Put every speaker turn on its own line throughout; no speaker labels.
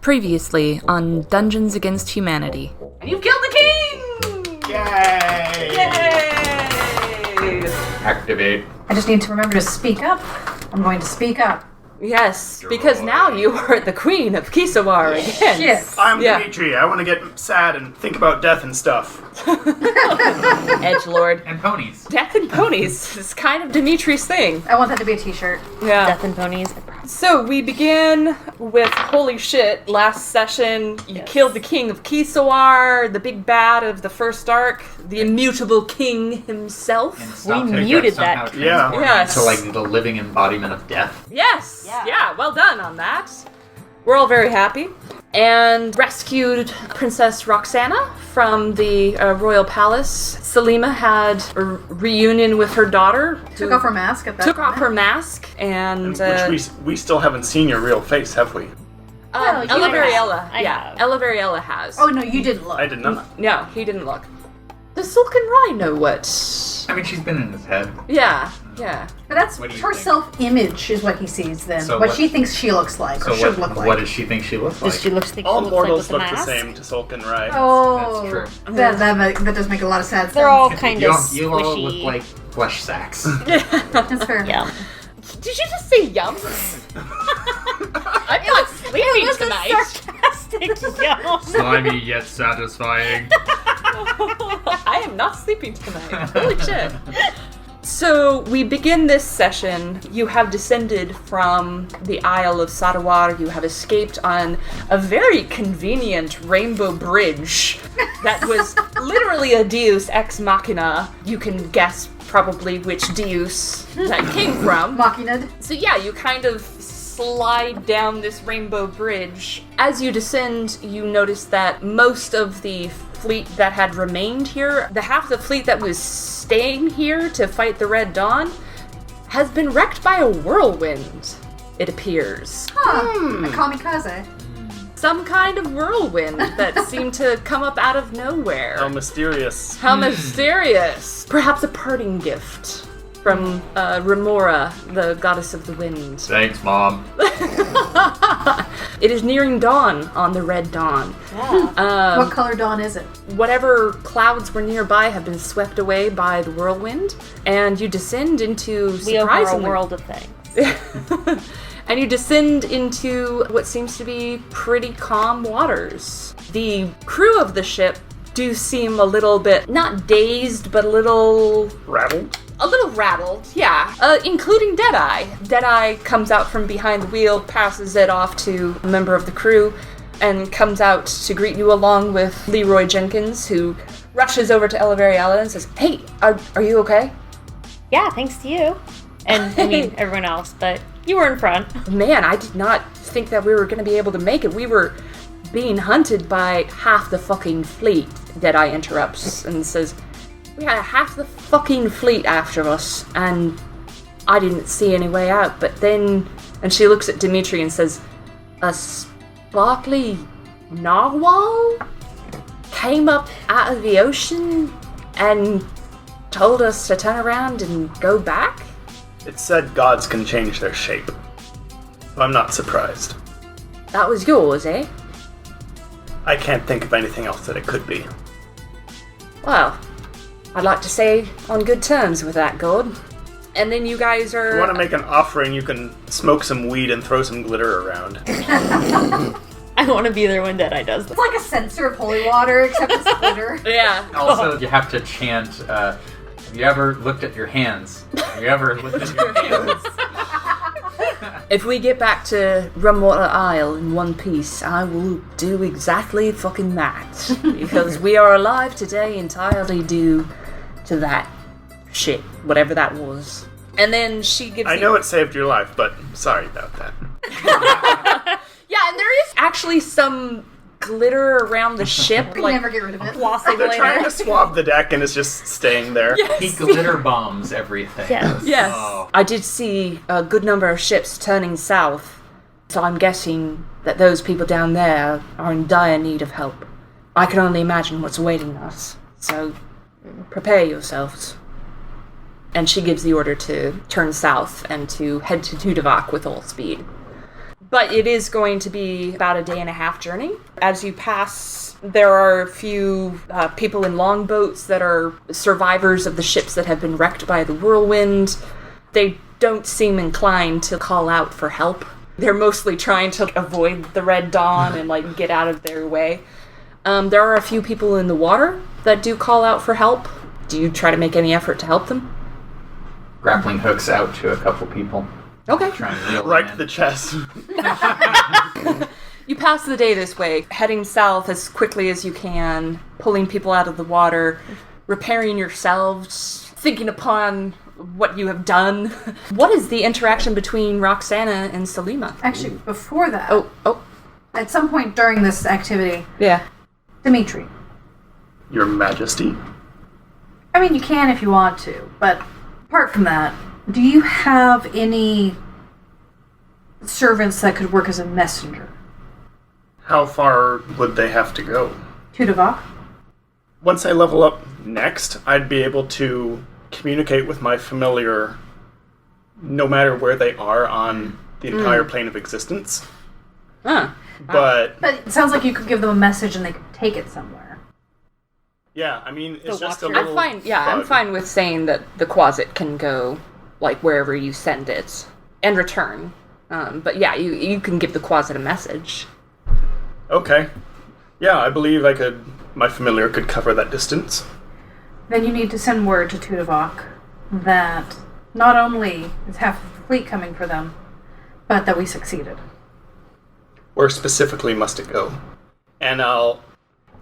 Previously on Dungeons Against Humanity.
And you've killed the king!
Yay!
Yay!
Activate.
I just need to remember to speak up. I'm going to speak up.
Yes, because now you are the queen of Kisawar again.
Yes.
I'm Dimitri. I want to get sad and think about death and stuff.
Edgelord.
And ponies.
Death and ponies is kind of Dimitri's thing.
I want that to be a t-shirt.
Yeah.
Death and ponies.
So we began with holy shit. Last session, you killed the king of Kisawar, the big bad of the first arc, the immutable king himself.
We muted that.
Yeah.
Yes.
To like the living embodiment of death.
Yes. Yeah, well done on that. We're all very happy. And rescued Princess Roxana from the royal palace. Salima had a reunion with her daughter.
Took off her mask at that
Took
point.
off her mask and...
Which we still haven't seen your real face, have we?
Well,
Ella
you
Variella.
I
Yeah,
have.
Ella Variella has.
Oh, no, you didn't look.
I did not.
No, he didn't look. Does Solkinn Rai know what?
I mean, she's been in his head.
Yeah.
But that's
What do you
her
think?
self-image is what he sees then.
So
what
what-
she thinks she looks like or should look like.
What does she think she looks like?
Does she think
All
she looks
mortals
like
look
with
the
the mask?
same to Solkinn Rai.
Oh,
That's true.
That does make a lot of sense.
They're all kind
you,
of
you all
squishy.
look like flesh sacks.
That's fair.
Yeah.
Did you just say yum? I'm not sleeping tonight.
Sarcastic yell.
Slimy yet satisfying.
I am not sleeping tonight. Holy shit. So we begin this session. You have descended from the Isle of Sadawar. You have escaped on a very convenient rainbow bridge that was literally a deus ex machina. You can guess probably which deus that came from.
Machined.
So yeah, you kind of slide down this rainbow bridge. As you descend, you notice that most of the fleet that had remained here, the half of the fleet that was staying here to fight the Red Dawn, has been wrecked by a whirlwind, it appears.
Huh. A kamikaze.
Some kind of whirlwind that seemed to come up out of nowhere.
How mysterious.
How mysterious! Perhaps a parting gift from Remora, the goddess of the wind.
Thanks, Mom.
It is nearing dawn on the Red Dawn.
What color dawn is it?
Whatever clouds were nearby have been swept away by the whirlwind, and you descend into
We over a
surprisingly...
world of things.
And you descend into what seems to be pretty calm waters. The crew of the ship do seem a little bit, not dazed, but a little
Rattled?
rattled, yeah. Including Deadeye. Deadeye comes out from behind the wheel, passes it off to a member of the crew, and comes out to greet you along with Leroy Jenkins, who rushes over to Ella Variella and says, "Hey, are you okay?"
Yeah, thanks to you. And, I mean, everyone else, but you were in front.
Man, I did not think that we were going to be able to make it. We were being hunted by half the fucking fleet. Deadeye interrupts and says, "We had half the fucking fleet after us, and I didn't see any way out. But then," and she looks at Dimitri and says, "A sparkly narwhal came up out of the ocean and told us to turn around and go back?"
It said gods can change their shape. I'm not surprised.
That was yours, eh?
I can't think of anything else that it could be.
Well, I'd like to say on good terms with that god. And then you guys are...
If you want to make an offering, you can smoke some weed and throw some glitter around.
I want to be there when Deadeye does
It's
that.
like a censer of holy water, except it's glitter.
Yeah.
Also, you have to chant, have you ever looked at your hands? Have you ever looked at your hands?
If we get back to Rumwater Isle in one piece, I will do exactly fucking that. Because we are alive today entirely due to that shit, whatever that was. And then she gives
I know it saved your life, but sorry about that.
Yeah, and there is actually some glitter around the ship.
Can
like
never get rid of it.
Flossing
They're trying
later.
to swab the deck and it's just staying there.
He glitter bombs everything.
Yes.
Yes.
Oh.
I did see a good number of ships turning south, so I'm guessing that those people down there are in dire need of help. I can only imagine what's awaiting us, so prepare yourselves. And she gives the order to turn south and to head to Tudavak with all speed. But it is going to be about a day and a half journey. As you pass, there are a few people in longboats that are survivors of the ships that have been wrecked by the whirlwind. They don't seem inclined to call out for help. They're mostly trying to avoid the Red Dawn and like get out of their way. There are a few people in the water that do call out for help. Do you try to make any effort to help them?
Grappling hooks out to a couple people.
Okay.
Trying to reel them
Right to
in.
the chest.
You pass the day this way, heading south as quickly as you can, pulling people out of the water, repairing yourselves, thinking upon what you have done. What is the interaction between Roxana and Salima?
Actually, before that,
Oh,
at some point during this activity,
yeah.
Dimitri.
Your Majesty.
I mean, you can if you want to, but apart from that, do you have any servants that could work as a messenger?
How far would they have to go?
To Devok?
Once I level up next, I'd be able to communicate with my familiar no matter where they are on the entire plane of existence.
Huh.
But,
But it sounds like you could give them a message and they could take it somewhere.
yeah, I mean, it's just a
Watcher.
little
I'm fine. Yeah, I'm
bug.
fine with saying that the Quasit can go, like, wherever you send it and return. But yeah, you can give the Quasit a message.
Okay. Yeah, I believe my familiar could cover that distance.
Then you need to send word to Tudavok that not only is half of the fleet coming for them, but that we succeeded.
Where specifically must it go? And I'll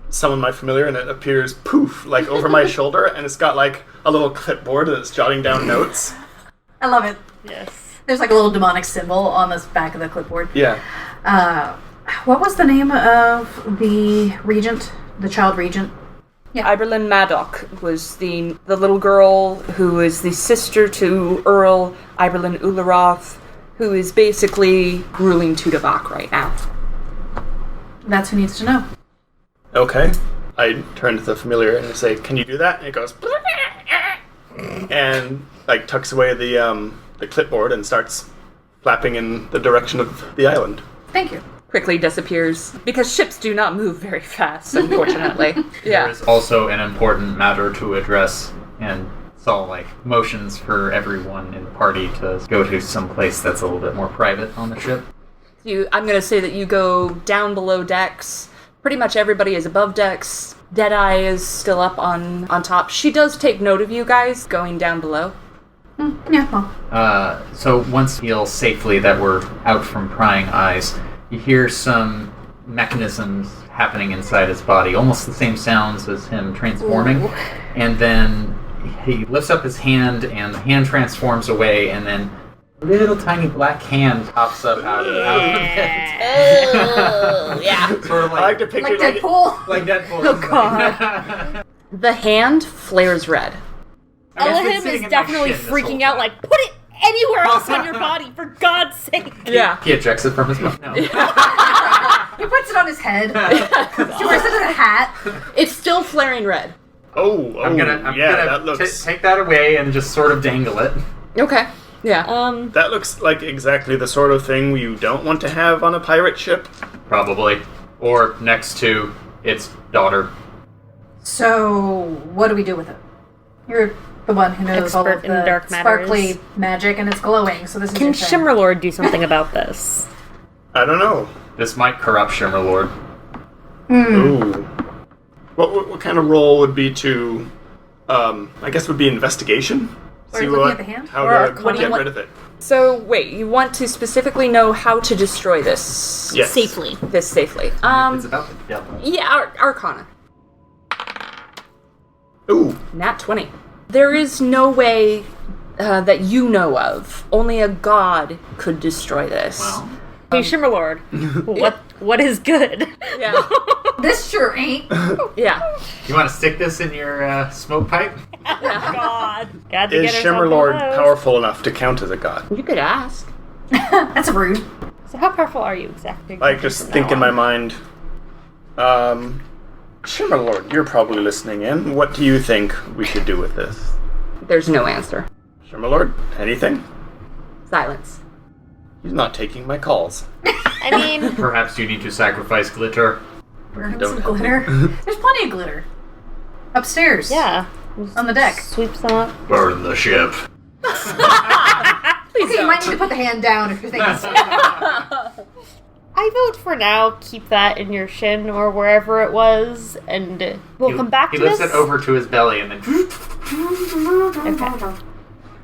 summon my familiar and it appears poof, like over my shoulder, and it's got like a little clipboard that's jotting down notes.
I love it.
Yes.
There's like a little demonic symbol on the back of the clipboard.
Yeah.
What was the name of the regent? The child regent?
Iberlin Maddock was the little girl who is the sister to Earl Iberlin Ularoth, who is basically ruling Tudavok right now.
That's who needs to know.
Okay. I turn to the familiar and I say, "Can you do that?" And it goes, and like tucks away the clipboard and starts flapping in the direction of the island.
Thank you.
Quickly disappears because ships do not move very fast, unfortunately. Yeah.
There is also an important matter to address, and saw like motions for everyone in the party to go to some place that's a little bit more private on the ship.
I'm going to say that you go down below decks. Pretty much everybody is above decks. Deadeye is still up on top. She does take note of you guys going down below.
Yeah, well.
So once you feel safely that we're out from prying eyes, you hear some mechanisms happening inside his body, almost the same sounds as him transforming.
Ooh.
And then he lifts up his hand, and the hand transforms away, and then a little tiny black hand pops up out of it.
Oh, yeah.
Sort of
I like to picture
Like Deadpool.
like Deadpool.
Oh, God.
The hand flares red.
Elahimm is definitely freaking out, like, put it anywhere else on your body, for God's sake.
Yeah.
He ejects it from his mouth. No.
He puts it on his head. He wears it as a hat.
It's still flaring red.
I'm gonna
that looks
take that away and just sort of dangle it.
Okay. Yeah.
that looks like exactly the sort of thing you don't want to have on a pirate ship.
Probably. Or next to its daughter.
So, what do we do with it? You're the one who knows all of
Expert in
the
dark matters.
sparkly magic, and it's glowing, so this is
Can
your thing.
Shimmerlord do something about this?
I don't know.
This might corrupt Shimmerlord.
Ooh. What kind of role would be to, I guess would be investigation?
Or looking at the hand?
How
Or
to
what do you
get
want-
rid of it.
So, wait, you want to specifically know how to destroy this?
Yes.
Safely.
This safely.
It's about the devil.
Yeah, Arcana.
Ooh.
Nat 20. There is no way that you know of. Only a god could destroy this.
Well,
Hey, Shimmerlord, what is good?
Yeah.
This sure ain't.
Yeah.
you want to stick this in your smoke pipe?
God. Got to
Is
get herself
Shimmerlord
one of those.
powerful enough to count as a god?
You could ask.
That's rude.
So how powerful are you exactly?
Like, just think in my mind, Shimmerlord, you're probably listening in. What do you think we should do with this?
There's no answer.
Shimmerlord, anything?
Silence.
He's not taking my calls.
I mean,
Perhaps you need to sacrifice glitter.
Burn
Don't
some
help
glitter. There's plenty of glitter. Upstairs.
yeah.
On the deck.
Sweep some up.
Burn the ship.
Okay, you might need to put the hand down if you're thinking so.
I vote for now, keep that in your shin or wherever it was, and we'll come back to this.
He lifts it over to his belly and then...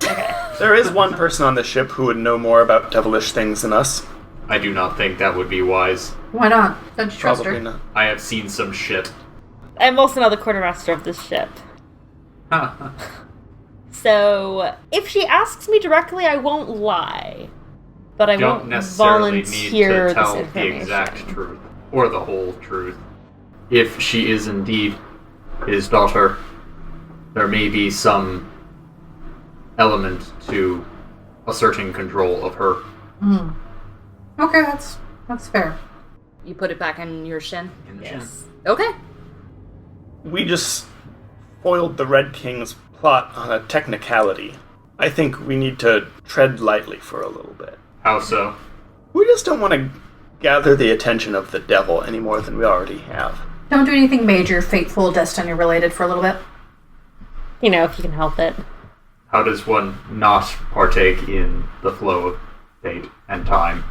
Okay.
There is one person on the ship who would know more about devilish things than us.
I do not think that would be wise.
Why not? Don't you trust
Probably
her?
not.
I have seen some shit.
I'm also now the quartermaster of this ship. So, if she asks me directly, I won't lie. But I
Don't
won't
necessarily need
volunteer
to tell
this
the
information.
exact truth. Or the whole truth. If she is indeed his daughter, there may be some element to asserting control of her.
Okay, that's fair.
You put it back in your shin?
In the
Yes.
Okay.
We just foiled the Red King's plot on a technicality. I think we need to tread lightly for a little bit.
How so?
We just don't want to gather the attention of the devil any more than we already have.
Don't do anything major, fateful, destiny related for a little bit.
You know, if you can help it.
How does one not partake in the flow of fate and time?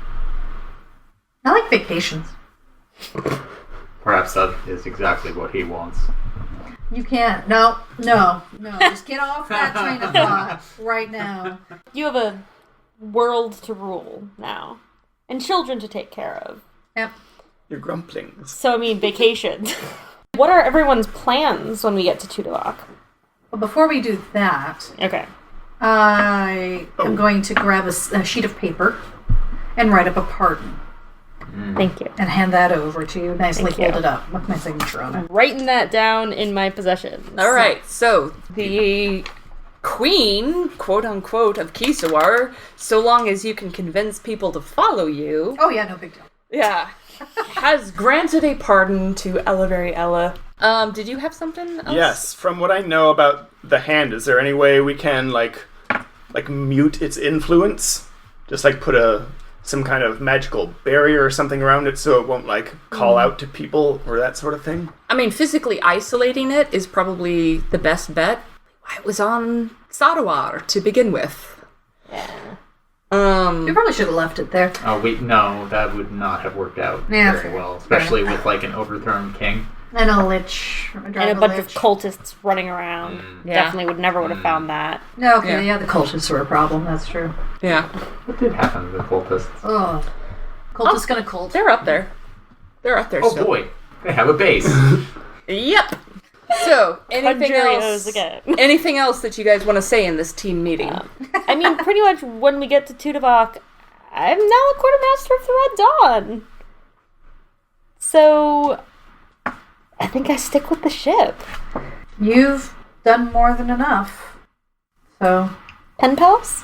I like vacations.
Perhaps that is exactly what he wants.
You can't. No. Just get off that train of thought right now.
You have a world to rule now. And children to take care of.
Yep.
You're grumplings.
So, I mean, vacation. What are everyone's plans when we get to Tudovok?
But before we do that,
Okay.
I am going to grab a sheet of paper and write up a pardon
Thank you.
and hand that over to you, nicely
Thank you.
folded up with my signature on it.
Writing that down in my possession.
All right. So the queen, quote unquote, of Kisawar, so long as you can convince people to follow you,
Oh yeah, no big deal.
yeah, has granted a pardon to Ella. Did you have something else?
Yes, from what I know about the hand, is there any way we can like mute its influence? Just like put some kind of magical barrier or something around it so it won't like call out to people or that sort of thing?
I mean, physically isolating it is probably the best bet. It was on Sadawar to begin with.
You probably should have left it there.
Oh, no, that would not have worked out
Yeah,
very
fair.
well. Especially with like an overthrown king.
And a lich.
And a bunch of cultists running around.
Yeah.
Definitely would never would have found that.
No, okay,
Yeah.
yeah, the cultists were a problem, that's true.
Yeah.
What did happen to the cultists?
Oh. Cultist gonna cult.
They're up there. They're up there
Oh
still.
boy, they have a base.
Yep. So, anything
Conjuring
else?
those again.
Anything else that you guys want to say in this team meeting?
I mean, pretty much when we get to Tudovok, I'm now a quartermaster of the Red Dawn. So, I think I stick with the ship.
You've done more than enough. So,
Pen pals?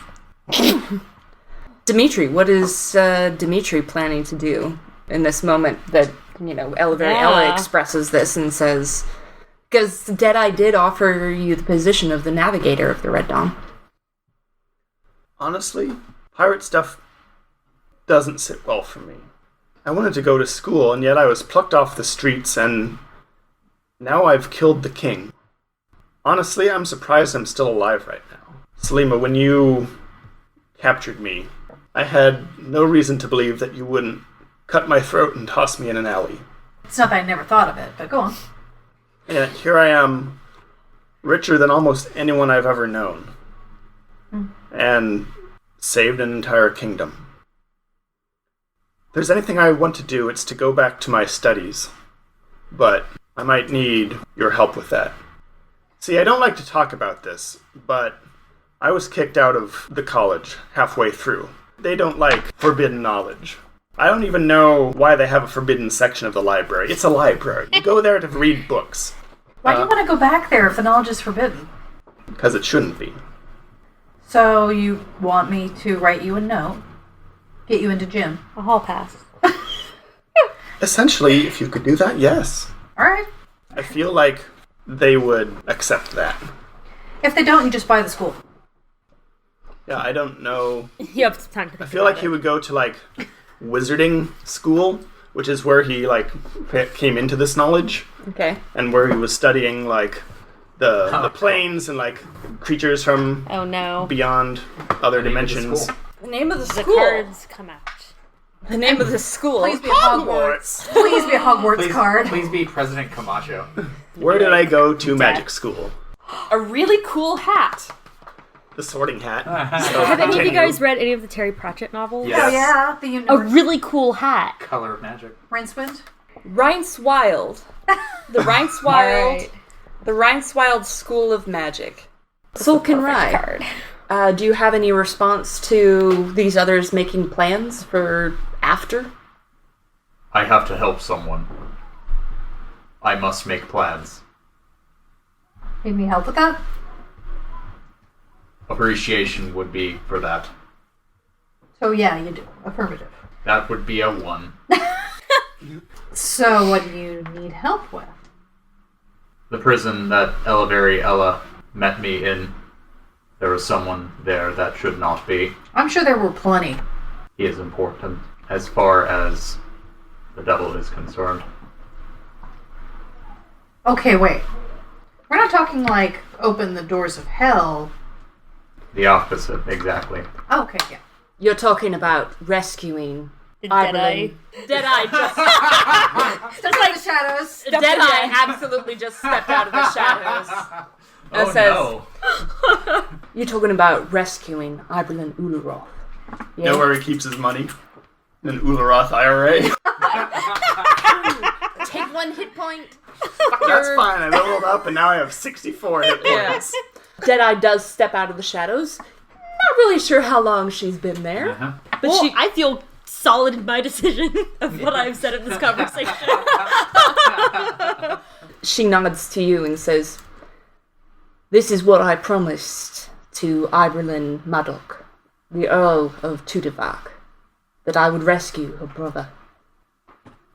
Dimitri, what is Dimitri planning to do in this moment that, Ella expresses this and says, because Deadeye did offer you the position of the navigator of the Red Dawn.
Honestly, pirate stuff doesn't sit well for me. I wanted to go to school, and yet I was plucked off the streets, and now I've killed the king. Honestly, I'm surprised I'm still alive right now. Salima, when you captured me, I had no reason to believe that you wouldn't cut my throat and toss me in an alley.
it's not that I never thought of it, but go on.
And yet here I am, richer than almost anyone I've ever known. And saved an entire kingdom. If there's anything I want to do, it's to go back to my studies. But I might need your help with that. See, I don't like to talk about this, but I was kicked out of the college halfway through. They don't like forbidden knowledge. I don't even know why they have a forbidden section of the library. It's a library. You go there to read books.
Why do you want to go back there if the knowledge is forbidden?
Because it shouldn't be.
So you want me to write you a note, get you into gym.
A hall pass.
Essentially, if you could do that, yes.
Alright.
I feel like they would accept that.
If they don't, you just buy the school.
Yeah, I don't know.
You have time to
I feel like he would go to, wizarding school, which is where he like came into this knowledge,
Okay.
and where he was studying like the planes and like creatures from
Oh no.
beyond other
The name of the
dimensions.
school.
The name of the
The
school.
cards come out.
The name of the school.
Please be a Hogwarts. Please be a Hogwarts card.
Please be President Camacho.
Where did I go to magic school?
A really cool hat.
The Sorting Hat.
Have any of you
Continue.
guys read any of the Terry Pratchett novels?
Yes.
Oh yeah, the
A
universe.
really cool hat.
Color of Magic.
Rincewind.
Rincewild. The Rincewild.
Alright.
The Rincewild School of Magic. Solkinn Rai.
Card.
Do you have any response to these others making plans for after?
I have to help someone. I must make plans.
Need me help with that?
Appreciation would be for that.
So yeah, you do. Affirmative.
That would be a 1.
So what do you need help with?
The prison that Ella met me in, there was someone there that should not be.
I'm sure there were plenty.
He is important as far as the devil is concerned.
Okay, wait. We're not talking like open the doors of hell.
The opposite, exactly.
Okay, yeah.
You're talking about rescuing
The
Iberlin.
Deadeye.
Deadeye just
Just like the shadows.
Deadeye absolutely just stepped out of the shadows. And says, You're talking about rescuing Iberlin Ularoth.
You know where he keeps his money? An Ularoth IRA.
Take 1 hit point.
That's fine. I leveled up and now I have 64 hit points.
Deadeye does step out of the shadows. Not really sure how long she's been there. But
Well,
she
I feel solid in my decision of what I've said in this conversation.
she nods to you and says, This is what I promised to Iberlin Madoc, the Earl of Tudivak, that I would rescue her brother.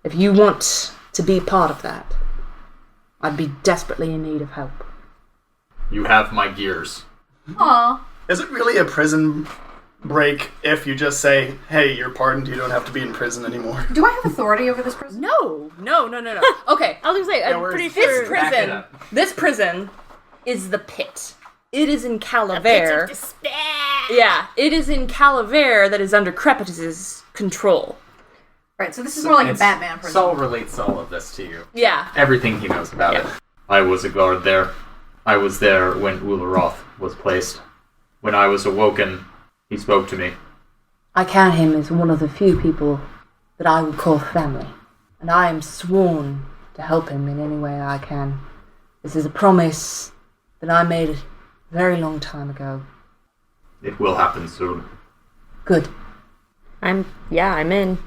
If you want to be part of that, I'd be desperately in need of help.
You have my gears.
Aw.
Is it really a prison break if you just say, hey, you're pardoned, you don't have to be in prison anymore?
Do I have authority over this prison?
No. Okay,
I was gonna say, I'm
where's
pretty
this
sure.
Back it
prison.
up.
This prison is the pit. It is in Calaver.
Despair.
Yeah, it is in Calaver that is under Crepitus's control.
Right, so this is more like a Batman prison.
Saul relates all of this to you.
Yeah.
Everything he knows about it. I was a guard there. I was there when Ularoth was placed. When I was awoken, he spoke to me.
I count him as one of the few people that I would call family, and I am sworn to help him in any way I can. This is a promise that I made a very long time ago.
It will happen soon.
Good.
I'm in.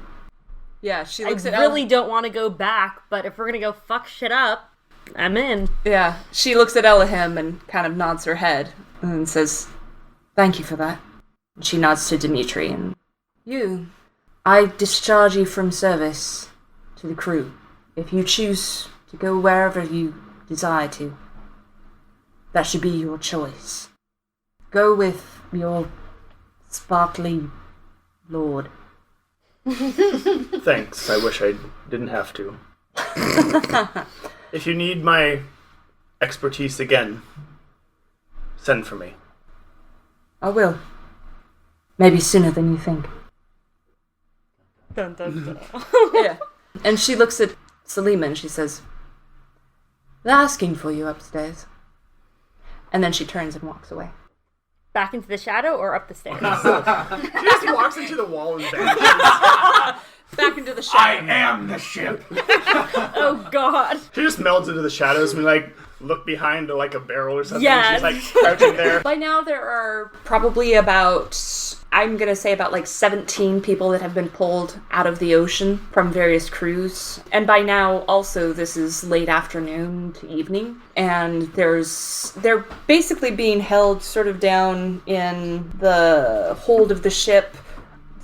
Yeah, she
I
looks at
really don't want to go back, but if we're gonna go fuck shit up, I'm in.
Yeah, she looks at Elahimm and kind of nods her head and says, "Thank you for that." And she nods to Dimitri and I discharge you from service to the crew. If you choose to go wherever you desire to, that should be your choice. Go with your sparkly lord.
Thanks. I wish I didn't have to. If you need my expertise again, send for me.
I will. Maybe sooner than you think.
Dun, dun, dun.
Yeah. And she looks at Salima and she says, "They're asking for you upstairs." And then she turns and walks away.
Back into the shadow or up the stairs?
She just walks into the wall and vanishes.
Back into the shadow.
am the ship.
Oh god.
She just melds into the shadows and we like look behind to like a barrel or something.
Yeah.
She's like crouching there.
By now there are probably about, I'm going to say about like 17 people that have been pulled out of the ocean from various crews. And by now also this is late afternoon to evening. And they're basically being held sort of down in the hold of the ship,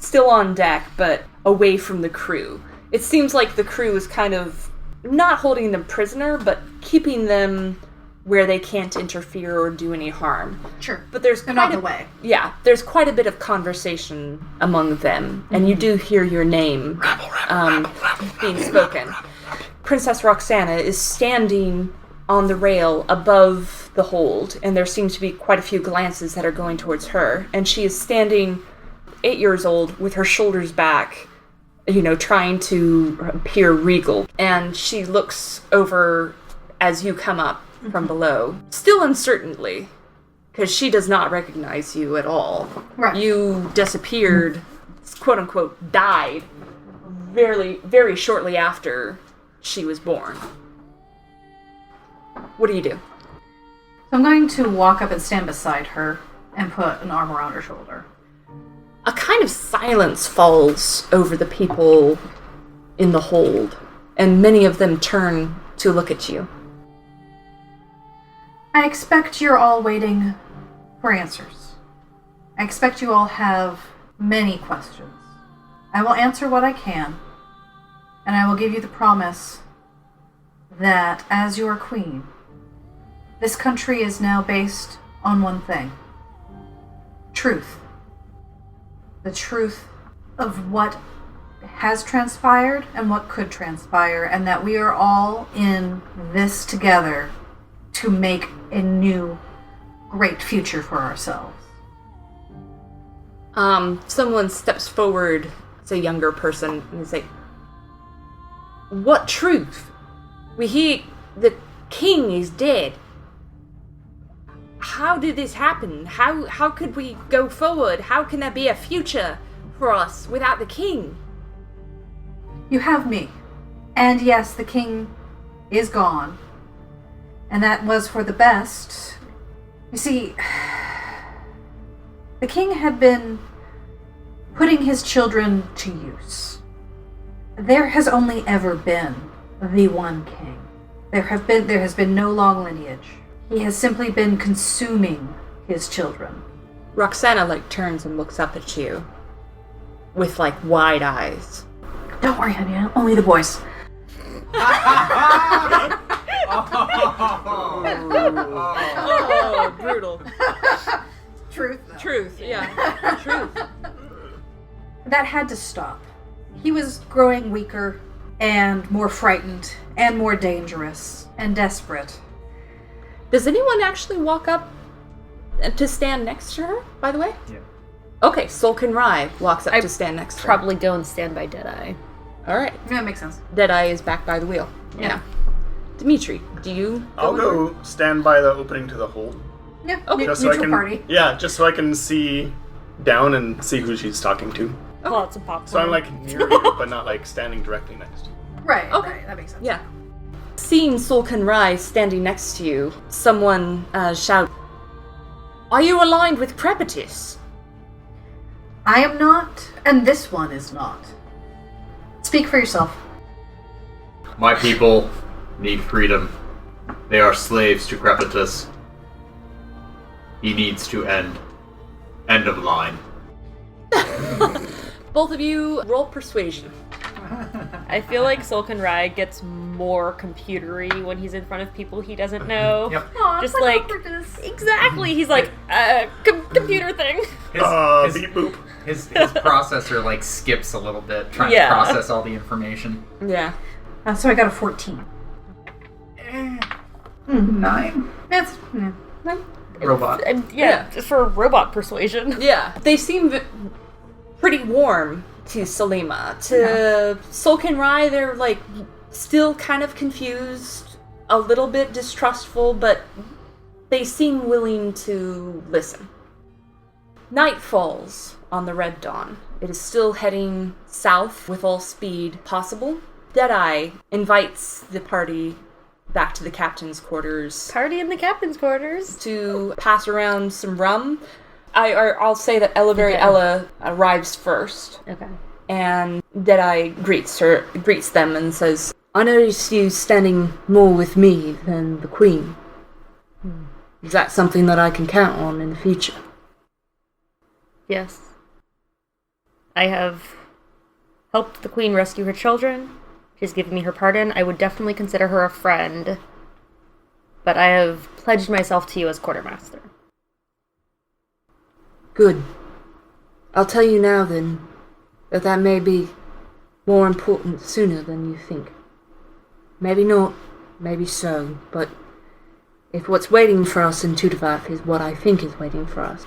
still on deck, but away from the crew. It seems like the crew is kind of not holding them prisoner, but keeping them where they can't interfere or do any harm.
Sure.
But there's
They're
quite
not
a,
the way.
Yeah, there's quite a bit of conversation among them, and you do hear your name being spoken. Princess Roxana is standing on the rail above the hold, and there seems to be quite a few glances that are going towards her, and she is standing 8 years old with her shoulders back, trying to appear regal. And she looks over as you come up from below, still uncertainly, because she does not recognize you at all.
Right.
You disappeared, quote unquote, died very, very shortly after she was born. What do you do?
So I'm going to walk up and stand beside her and put an arm around her shoulder.
A kind of silence falls over the people in the hold, and many of them turn to look at you.
I expect you're all waiting for answers. I expect you all have many questions. I will answer what I can, and I will give you the promise that as your queen, this country is now based on one thing. Truth. The truth of what has transpired and what could transpire, and that we are all in this together to make a new, great future for ourselves.
Someone steps forward, it's a younger person, and they say, "What truth? We hear the king is dead. How did this happen? How could we go forward? How can there be a future for us without the king?"
You have me. And yes, the king is gone. And that was for the best. You see, the king had been putting his children to use. There has only ever been the one king. There has been no long lineage. He has simply been consuming his children.
Roxana, turns and looks up at you with, wide eyes.
Don't worry, honey, only the boys.
Oh, brutal.
Truth.
Truth, yeah. Truth.
That had to stop. He was growing weaker and more frightened and more dangerous and desperate.
Does anyone actually walk up to stand next to her, by the way?
Yeah.
Okay, Solkinn Rai walks up to stand next to her.
Probably go and stand by Deadeye.
Alright.
Yeah, that makes sense.
Deadeye is back by the wheel.
Yeah.
Dimitri, do you
I'll
with her?
go stand by the opening to the hold.
Yeah,
Okay.
Just so I
neutral
can,
party.
Yeah, just so I can see down and see who she's talking to.
Lots of popcorn.
So I'm near you, but not standing directly next to you.
Right,
Okay.
right, that makes sense.
Yeah. Seeing Solkinn Rai standing next to you, someone shouts, "Are you aligned with Crepitus?"
I am not, and this one is not. Speak for yourself.
My people need freedom. They are slaves to Crepitus. He needs to end. End of line.
Both of you roll persuasion.
I feel like Solkinn Rai gets more computery when he's in front of people he doesn't know.
Yep.
Aw,
Just
it's
like-
awkwardness.
Exactly. He's like, computer thing.
His
Beep boop.
processor skips a little bit trying
Yeah.
to process all the information.
Yeah.
So I got a 14.
9.
That's, yeah.
Robot.
And yeah, for robot persuasion.
Yeah. They seem pretty warm to Salima. To Solkinn Rai, they're still kind of confused, a little bit distrustful, but they seem willing to listen. Night falls on the Red Dawn. It is still heading south with all speed possible. Deadeye invites the party back to the captain's quarters
Party in the captain's quarters.
to pass around some rum. I'll say that Ella arrives first,
Okay.
and Deadeye greets them and says, "I noticed you standing more with me than the Queen. Is that something that I can count on in the future?"
Yes. I have helped the queen rescue her children. She's given me her pardon. I would definitely consider her a friend. but I have pledged myself to you as quartermaster.
Good. I'll tell you now, then, that may be more important sooner than you think. Maybe not, maybe so, but if what's waiting for us in Tudavac is what I think is waiting for us,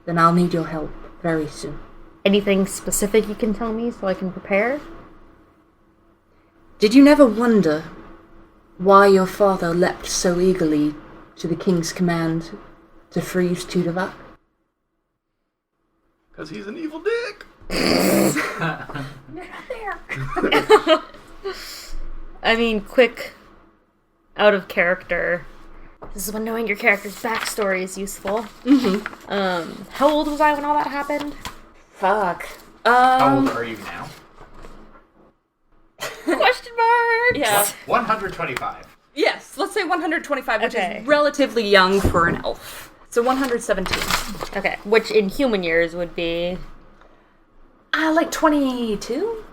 then I'll need your help very soon.
Anything specific you can tell me so I can prepare?
Did you never wonder why your father leapt so eagerly to the king's command to freeze Tudavac?
Because he's an evil dick.
You're not there.
I mean, quick, out of character. This is when knowing your character's backstory is useful. Mm-hmm. How old was I when all that happened?
Fuck.
How old are you now?
Question mark!
Yeah.
125.
Yes, let's say 125, which
Okay.
is relatively young for an elf. So 117.
Okay, which in human years would be...
Like 22?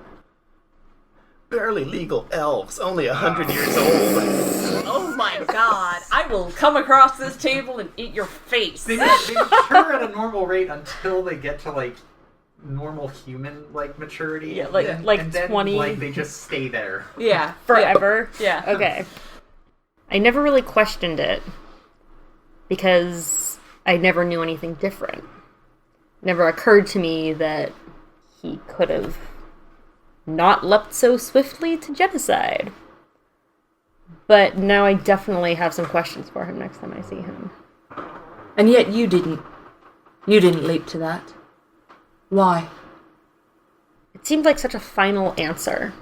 Barely legal elves, only 100 years old.
Oh my god, I will come across this table and eat your face.
They mature at a normal rate until they get to, like, normal human, like, maturity.
Yeah, like
and then,
20.
like, they just stay there.
Yeah.
Forever?
Yeah.
Okay. I never really questioned it, because I never knew anything different. Never occurred to me that he could have not leapt so swiftly to genocide. But now I definitely have some questions for him next time I see him.
And yet you didn't. You didn't leap to that. Why?
It seemed like such a final answer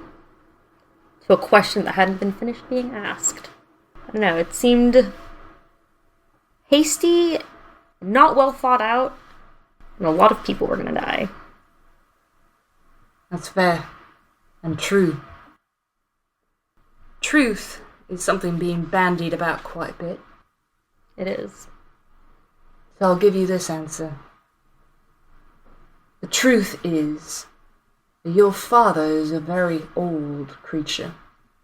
to a question that hadn't been finished being asked. I don't know, it seemed hasty, not well thought out, and a lot of people were gonna die.
That's fair. And true. Truth is something being bandied about quite a bit.
It is.
So I'll give you this answer. The truth is that your father is a very old creature.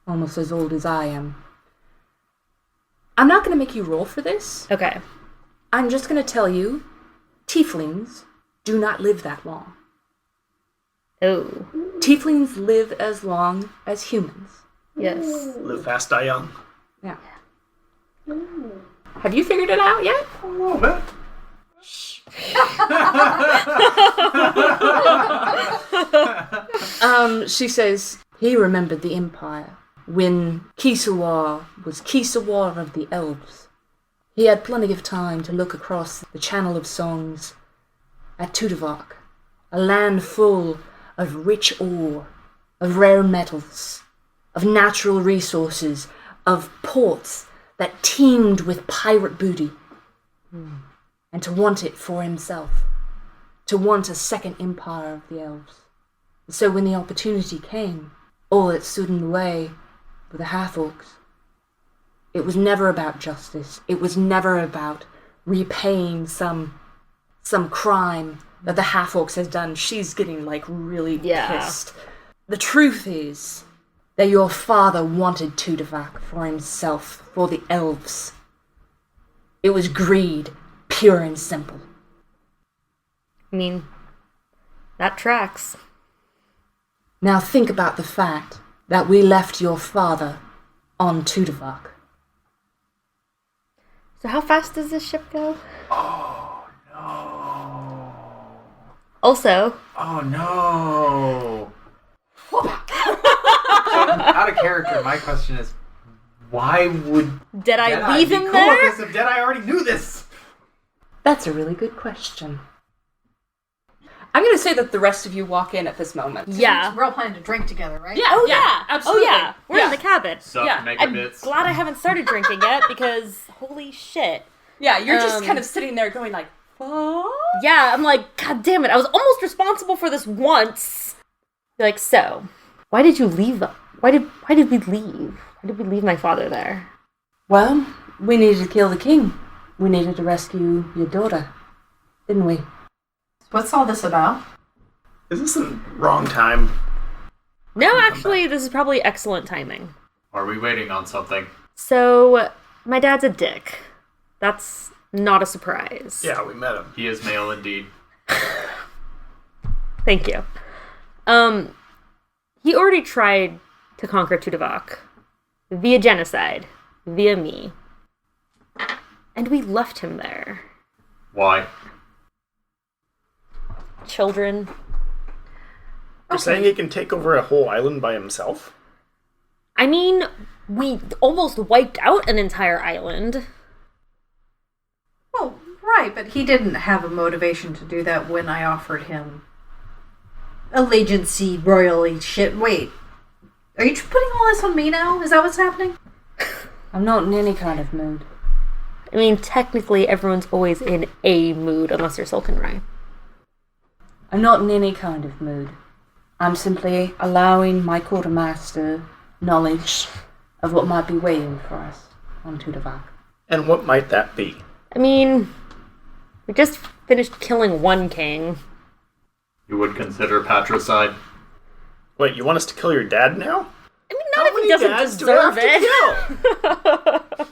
Almost as old as I am. I'm not going to make you roll for this.
Okay.
I'm just going to tell you, tieflings do not live that long.
Oh.
Tieflings live as long as humans.
Yes.
Live fast, die young.
Yeah. Have you figured it out yet?
A little bit.
She says, he remembered the Empire when Kisawar was Kisawar of the Elves. He had plenty of time to look across the Channel of Songs at Tudavac, a land full of rich ore, of rare metals, of natural resources, of ports that teemed with pirate booty, and to want it for himself, to want a second empire of the elves. And so when the opportunity came, all that stood in the way were the half-orcs. It was never about justice. It was never about repaying some crime that the half-orcs has done. She's getting, like, really pissed. The truth is that your father wanted Tudavac for himself, for the elves. It was greed, pure and simple.
I mean, that tracks.
Now think about the fact that we left your father on Tudavac.
So how fast does this ship go?
Oh, no.
Also...
Oh, no. Out of character, my question is, why would
Did I leave
be
him
cool
there?
with this if Deadeye already knew this?
That's a really good question. I'm going to say that the rest of you walk in at this moment.
Yeah.
We're all planning to drink together, right?
Yeah,
Oh,
yeah,
yeah.
absolutely.
Oh, yeah. We're in the cabin.
Sup,
Yeah,
mega
I'm
bits.
glad I haven't started drinking yet, because holy shit.
Yeah, you're just kind of sitting there going like, fuck?
Yeah, I'm like, god damn it, I was almost responsible for this once. Like, so, why did you leave them? Why did we leave? Why did we leave my father there?
Well, we needed to kill the king. We needed to rescue your daughter, didn't we?
What's all this about?
Is this the wrong time?
No, actually, this is probably excellent timing.
Are we waiting on something?
So, my dad's a dick. That's not a surprise.
Yeah, we met him.
He is male indeed.
Thank you. He already tried to conquer Tudavak via genocide, via me. And we left him there.
Why?
Children.
You're saying he can take over a whole island by himself?
I mean, we almost wiped out an entire island.
Well, right, but he didn't have a motivation to do that when I offered him allegiancy, royally shit. Wait, are you putting all this on me now? Is that what's happening?
I'm not in any kind of mood.
I mean, technically, everyone's always in a mood, unless you're Solkinn Rai.
I'm not in any kind of mood. I'm simply allowing my quartermaster knowledge of what might be waiting for us on Tudavak.
And what might that be?
I mean, we just finished killing one king.
You would consider patricide?
Wait, you want us to kill your dad now?
I mean, not if he doesn't deserve it.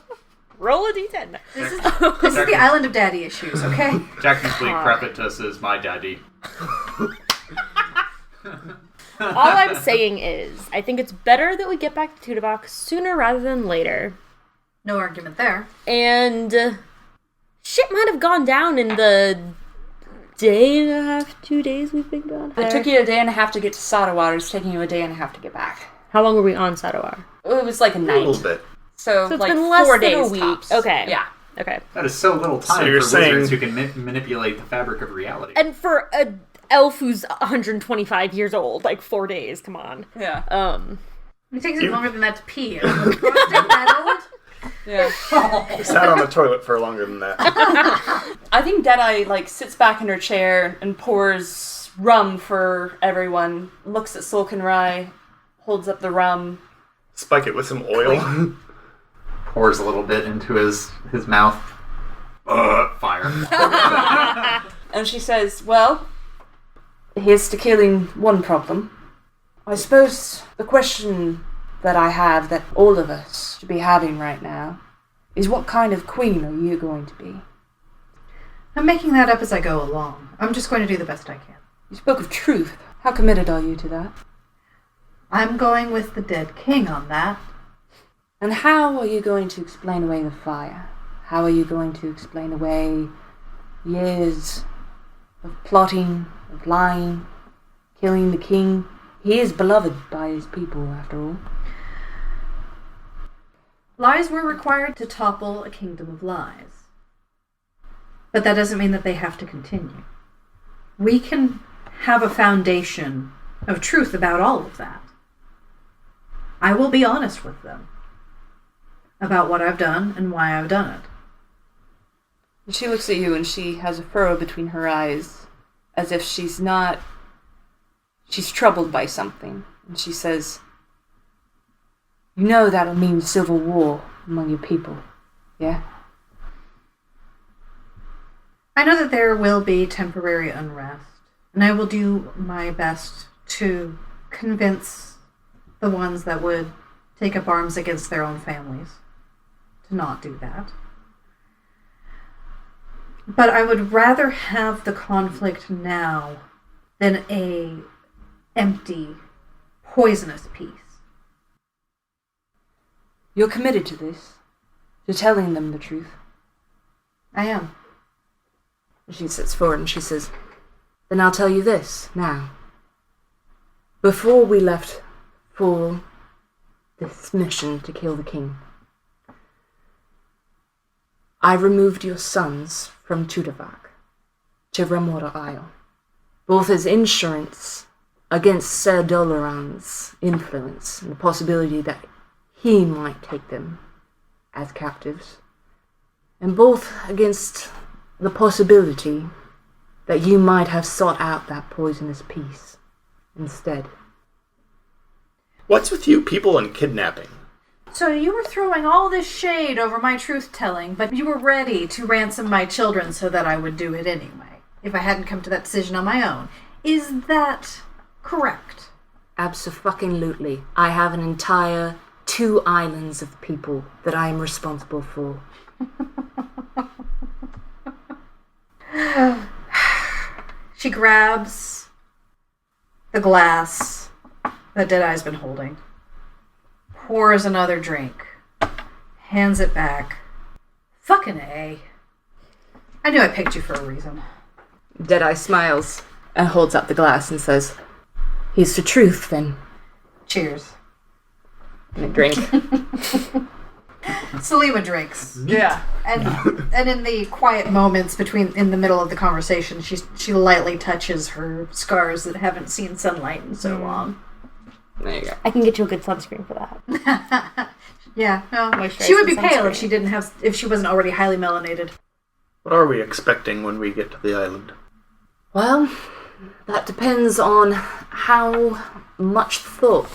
Roll a d10.
This is the island of daddy issues, okay?
Technically, Crepitus is my daddy.
All I'm saying is, I think it's better that we get back to Tudavak sooner rather than later.
No argument there.
And shit might have gone down in the day and a half, 2 days we've been gone.
It took you a day and a half to get to Sadawar. It's taking you a day and a half to get back.
How long were we on Sadawar?
It was like a night.
A little bit.
So
it's
like
been less
4
than
days
a week.
tops.
Okay.
Yeah.
Okay.
That is so little time
So you're
for
saying-
wizards who can manipulate the fabric of reality.
And for a elf who's 125 years old, like 4 days, come on.
Yeah.
It takes longer than that to pee. That old?
Yeah.
Sat on the toilet for longer than that.
I think Deadeye sits back in her chair and pours rum for everyone. Looks at Solkinn Rai, holds up the rum.
Spike it with some oil.
Pours a little bit into his mouth. Fire.
And she says, well, here's to killing one problem. I suppose the question that I have, that all of us should be having right now, is what kind of queen are you going to be?
I'm making that up as I go along. I'm just going to do the best I can.
You spoke of truth. How committed are you to that?
I'm going with the dead king on that.
And how are you going to explain away the fire? How are you going to explain away years of plotting, of lying, killing the king? He is beloved by his people, after all.
Lies were required to topple a kingdom of lies. But that doesn't mean that they have to continue. We can have a foundation of truth about all of that. I will be honest with them about what I've done and why I've done it.
And she looks at you and she has a furrow between her eyes, as if she's troubled by something. And she says, you know that'll mean civil war among your people, yeah?
I know that there will be temporary unrest, and I will do my best to convince the ones that would take up arms against their own families to not do that. But I would rather have the conflict now than a empty, poisonous peace.
You're committed to this, to telling them the truth.
I am.
She sits forward and she says, then I'll tell you this now. Before we left for this mission to kill the king, I removed your sons from Tudavak to Remora Isle, both as insurance against Ser Doloran's influence and the possibility that he might take them as captives, and both against the possibility that you might have sought out that poisonous peace instead.
What's with you people and kidnapping?
So you were throwing all this shade over my truth-telling, but you were ready to ransom my children so that I would do it anyway, if I hadn't come to that decision on my own. Is that correct?
Abso-fucking-lutely. I have an entire 2 islands of people that I am responsible for.
She grabs the glass that Deadeye's been holding, pours another drink, hands it back. Fucking A. I knew I picked you for a reason.
Deadeye smiles and holds up the glass and says, "Here's the truth, then."
Cheers.
And I drink.
Salima drinks.
Yeah.
And in the quiet moments in the middle of the conversation, she lightly touches her scars that haven't seen sunlight in so long.
There you go.
I can get you a good sunscreen for that.
Yeah, no.
Moisturize
She would be
and
pale
sunscreen.
if she wasn't already highly melanated.
What are we expecting when we get to the island?
Well, that depends on how much thought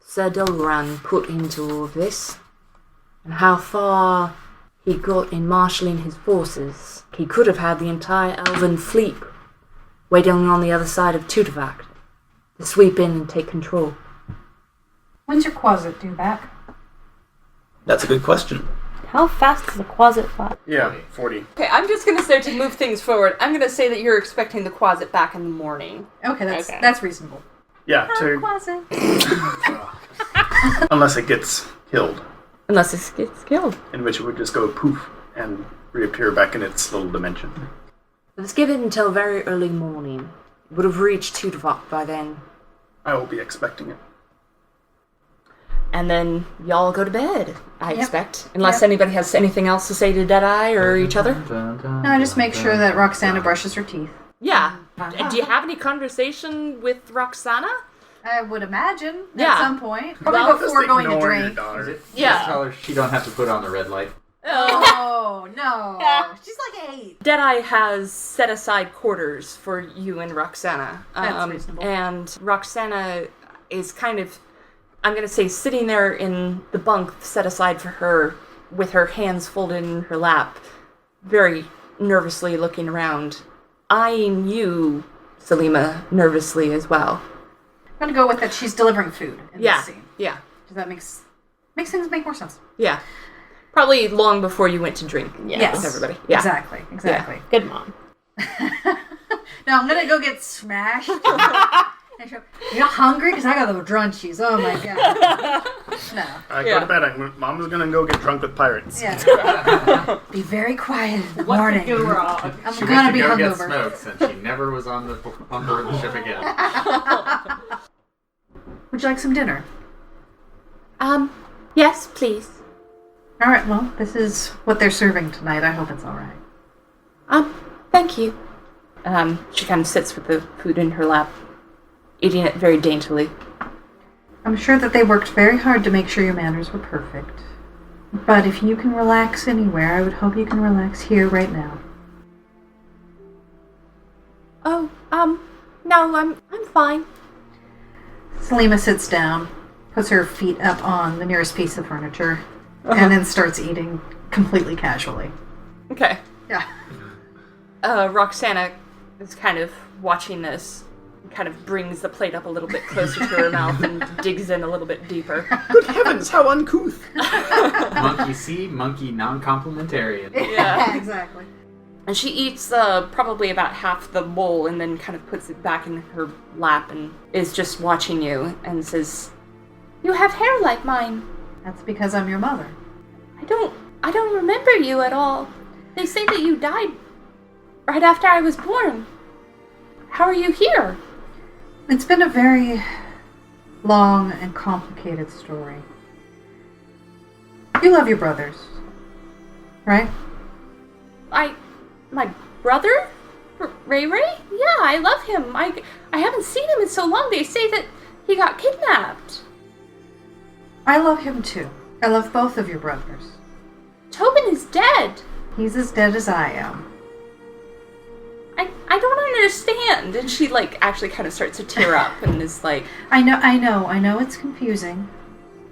Sir Delran put into all of this, and how far he got in marshalling his forces. He could have had the entire elven fleet waiting on the other side of Tutavak to sweep in and take control.
When's your quasit due back?
That's a good question.
How fast is a quasit fly?
Yeah, 40.
Okay, I'm just going to say, to move things forward, I'm going to say that you're expecting the quasit back in the morning.
Okay,
Okay.
that's reasonable.
Yeah,
Quasit.
unless it gets killed,
Unless it gets killed.
in which it would just go poof and reappear back in its little dimension.
Let's give it until very early morning. Would have reached Tutavak by then.
I will be expecting it.
And then y'all go to bed, I
Yep.
expect. Unless
Yep.
anybody has anything else to say to Deadeye or each other.
No, I just make sure that Roxana brushes her teeth.
Yeah. Do you have any conversation with Roxana?
I would imagine
Yeah.
at some point. Probably
Well,
before
Just
going to
ignore your
drink.
daughter.
Yeah.
Just tell her she don't have to put on the red light.
Oh, no. She's like 8.
Deadeye has set aside quarters for you and Roxana.
That's reasonable.
And Roxana is kind of, I'm going to say, sitting there in the bunk set aside for her with her hands folded in her lap, very nervously looking around, eyeing you, Salima, nervously as well.
I'm going to go with that she's delivering food in
Yeah,
this scene.
yeah,
Does that makes things make more sense?
yeah. Probably long before you went to drink
Yes.
with everybody. Yeah.
Exactly.
Good mom.
Now I'm going to go get smashed. You're hungry? Because I got the drunchies. Oh my god. No.
Alright, go to bed. Mom's gonna go get drunk with pirates.
Yeah. Be very quiet in the morning. I'm
She
going
went
to be
go get
hungover.
smokes, and she never was on board the ship again.
Would you like some dinner?
Yes, please.
All right, well, this is what they're serving tonight. I hope it's all right.
Thank you. She kind of sits with the food in her lap, eating it very daintily.
I'm sure that they worked very hard to make sure your manners were perfect. But if you can relax anywhere, I would hope you can relax here right now.
Oh, no, I'm fine.
Salima sits down, puts her feet up on the nearest piece of furniture, and then starts eating completely casually.
Okay.
Yeah.
Roxana is kind of watching this, kind of brings the plate up a little bit closer to her mouth and digs in a little bit deeper.
Good heavens, how uncouth!
Monkey see, monkey non-complimentarian.
Yeah.
Exactly.
And she eats probably about half the bowl and then kind of puts it back in her lap and is just watching you and says, "You have hair like mine.
That's because I'm your mother.
I don't remember you at all. They say that you died right after I was born. How are you here?"
It's been a very long and complicated story. You love your brothers, right?
My brother? Ray Ray? Yeah, I love him. I haven't seen him in so long. They say that he got kidnapped.
I love him too. I love both of your brothers.
Tobin is dead.
He's as dead as I am.
I don't understand. And she, actually kind of starts to tear up and is like,
I know it's confusing.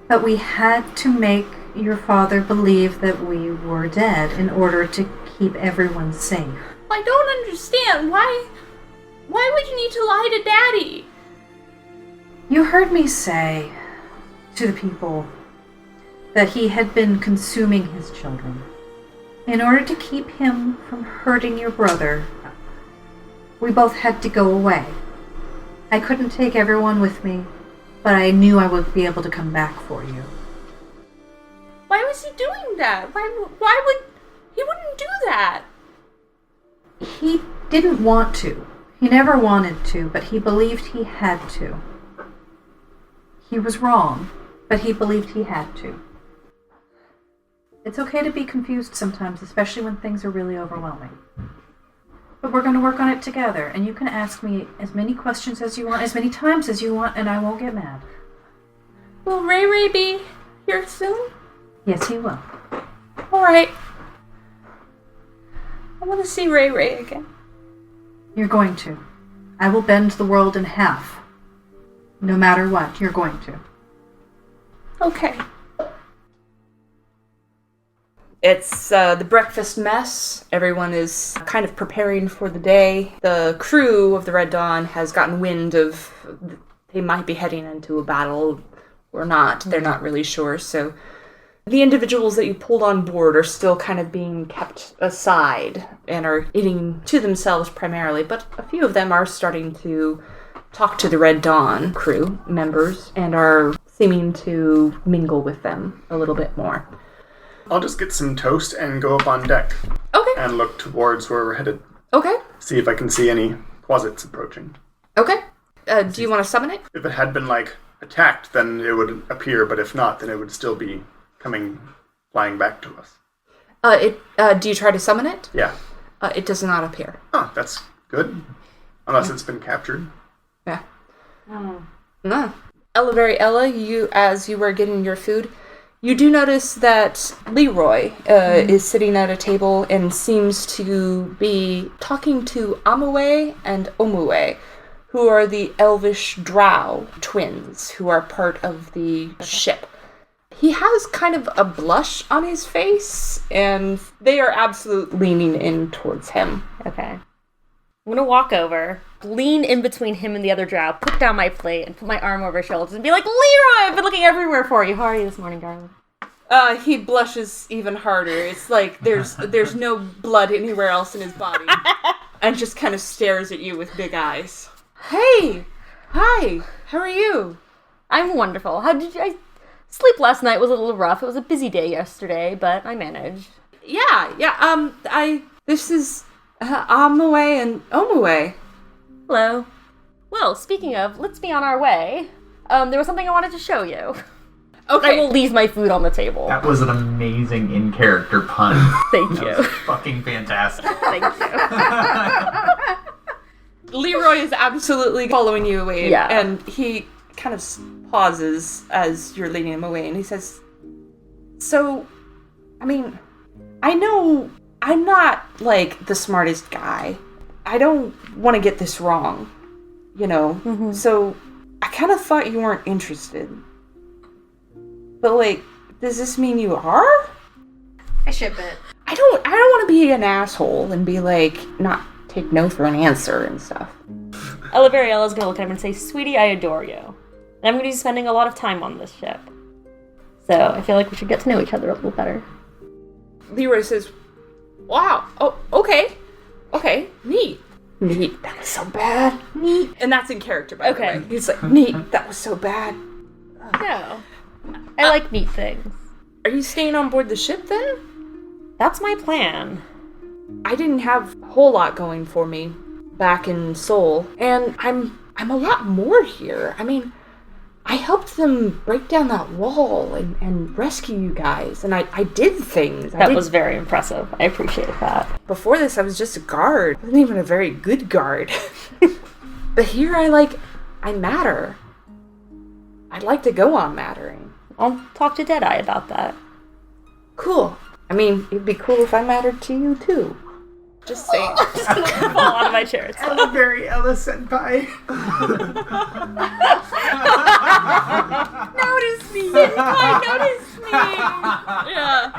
But we had to make your father believe that we were dead in order to keep everyone safe.
I don't understand. Why would you need to lie to Daddy?
You heard me say to the people that he had been consuming his children. In order to keep him from hurting your brother, we both had to go away. I couldn't take everyone with me, but I knew I would be able to come back for you.
Why was he doing that? Why would... He wouldn't do that.
He didn't want to. He never wanted to, but he believed he had to. He was wrong, but he believed he had to. It's okay to be confused sometimes, especially when things are really overwhelming. But we're going to work on it together, and you can ask me as many questions as you want, as many times as you want, and I won't get mad.
Will Ray Ray be here soon?
Yes, he will.
Alright. I want to see Ray Ray again.
You're going to. I will bend the world in half. No matter what, you're going to.
Okay. It's the breakfast mess. Everyone is kind of preparing for the day. The crew of the Red Dawn has gotten wind of they might be heading into a battle or not. They're not really sure. So the individuals that you pulled on board are still kind of being kept aside and are eating to themselves primarily. But a few of them are starting to talk to the Red Dawn crew members and are seeming to mingle with them a little bit more.
I'll just get some toast and go up on deck.
Okay.
And look towards where we're headed.
Okay.
See if I can see any closets approaching.
Okay. Do you want to summon it?
If it had been, attacked, then it would appear, but if not, then it would still be flying back to us.
Do you try to summon it?
Yeah.
It does not appear.
Oh, that's good. Unless it's been captured.
Yeah. No. Ella, as you were getting your food, you do notice that Leroy is sitting at a table and seems to be talking to Amue and Omue, who are the elvish drow twins who are part of the ship. He has kind of a blush on his face, and they are absolutely leaning in towards him.
Okay. I'm gonna walk over, lean in between him and the other drow, put down my plate, and put my arm over his shoulders and be like, Leroy, I've been looking everywhere for you. How are you this morning, darling?
He blushes even harder. It's like there's no blood anywhere else in his body. And just kind of stares at you with big eyes. Hey! Hi! How are you?
I'm wonderful. I sleep last night was a little rough. It was a busy day yesterday, but I managed.
Yeah. This is Amue and Omue.
Hello. Well, speaking of, let's be on our way. There was something I wanted to show you.
Okay.
I will leave my food on the table.
That was an amazing in-character pun.
Thank
That
you.
was fucking fantastic.
Thank you.
Leroy is absolutely following you away.
Yeah.
And he kind of pauses as you're leading him away, and he says, so, I know I'm not, the smartest guy. I don't want to get this wrong, So I kind of thought you weren't interested. But, does this mean you are?
I ship it.
I don't want to be an asshole and be not take no for an answer and stuff.
Ella's gonna look at him and say, sweetie, I adore you. And I'm gonna be spending a lot of time on this ship. So I feel like we should get to know each other a little better.
Leroy says, wow, oh, okay, neat. Neat, that was so bad. Neat. And that's in character, by the way. He's like, neat, that was so bad.
No. I like neat things.
Are you staying on board the ship then?
That's my plan.
I didn't have a whole lot going for me back in Seoul, and I'm a lot more here. I helped them break down that wall and rescue you guys, and I did things.
That was very impressive. I appreciate that.
Before this, I was just a guard. I wasn't even a very good guard. But here I matter. I'd like to go on mattering.
I'll talk to Deadeye about that.
Cool. It'd be cool if I mattered to you, too. Just saying.
I'm just gonna fall out of my chair.
Ella very Ella senpai.
Notice me! Notice me! Yeah.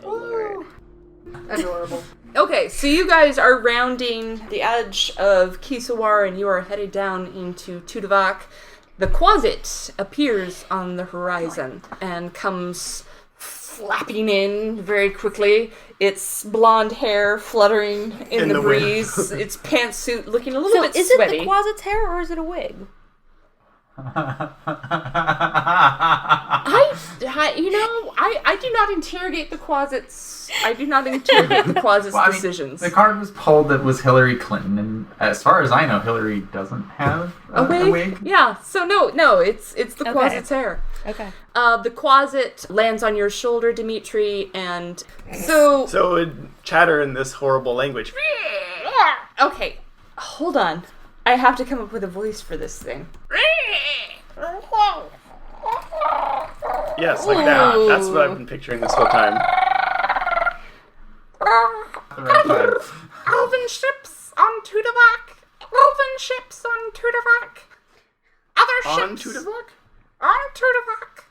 Oh, Lord.
Adorable.
Okay, so you guys are rounding the edge of Kisawar and you are headed down into Tudavak. The Quasit appears on the horizon and comes flapping in very quickly. Its blonde hair fluttering in the breeze. Its pantsuit looking a little bit
is
sweaty.
it the Quasit's hair or is it a wig?
I do not interrogate the Quasit's. I do not interrogate the Quasit's decisions.
The card was pulled that was Hillary Clinton, and as far as I know, Hillary doesn't have a wig.
Yeah. So no, it's the Quasit's hair.
Okay.
The Quasit lands on your shoulder, Dimitri, and so
So it would chatter in this horrible language.
okay, hold on. I have to come up with a voice for this thing.
Yes, like that. That's what I've been picturing this whole time.
Elven ships on Tudavak. Elven ships on Tudavak. Other
On
ships
Tudavak?
on Tudavak.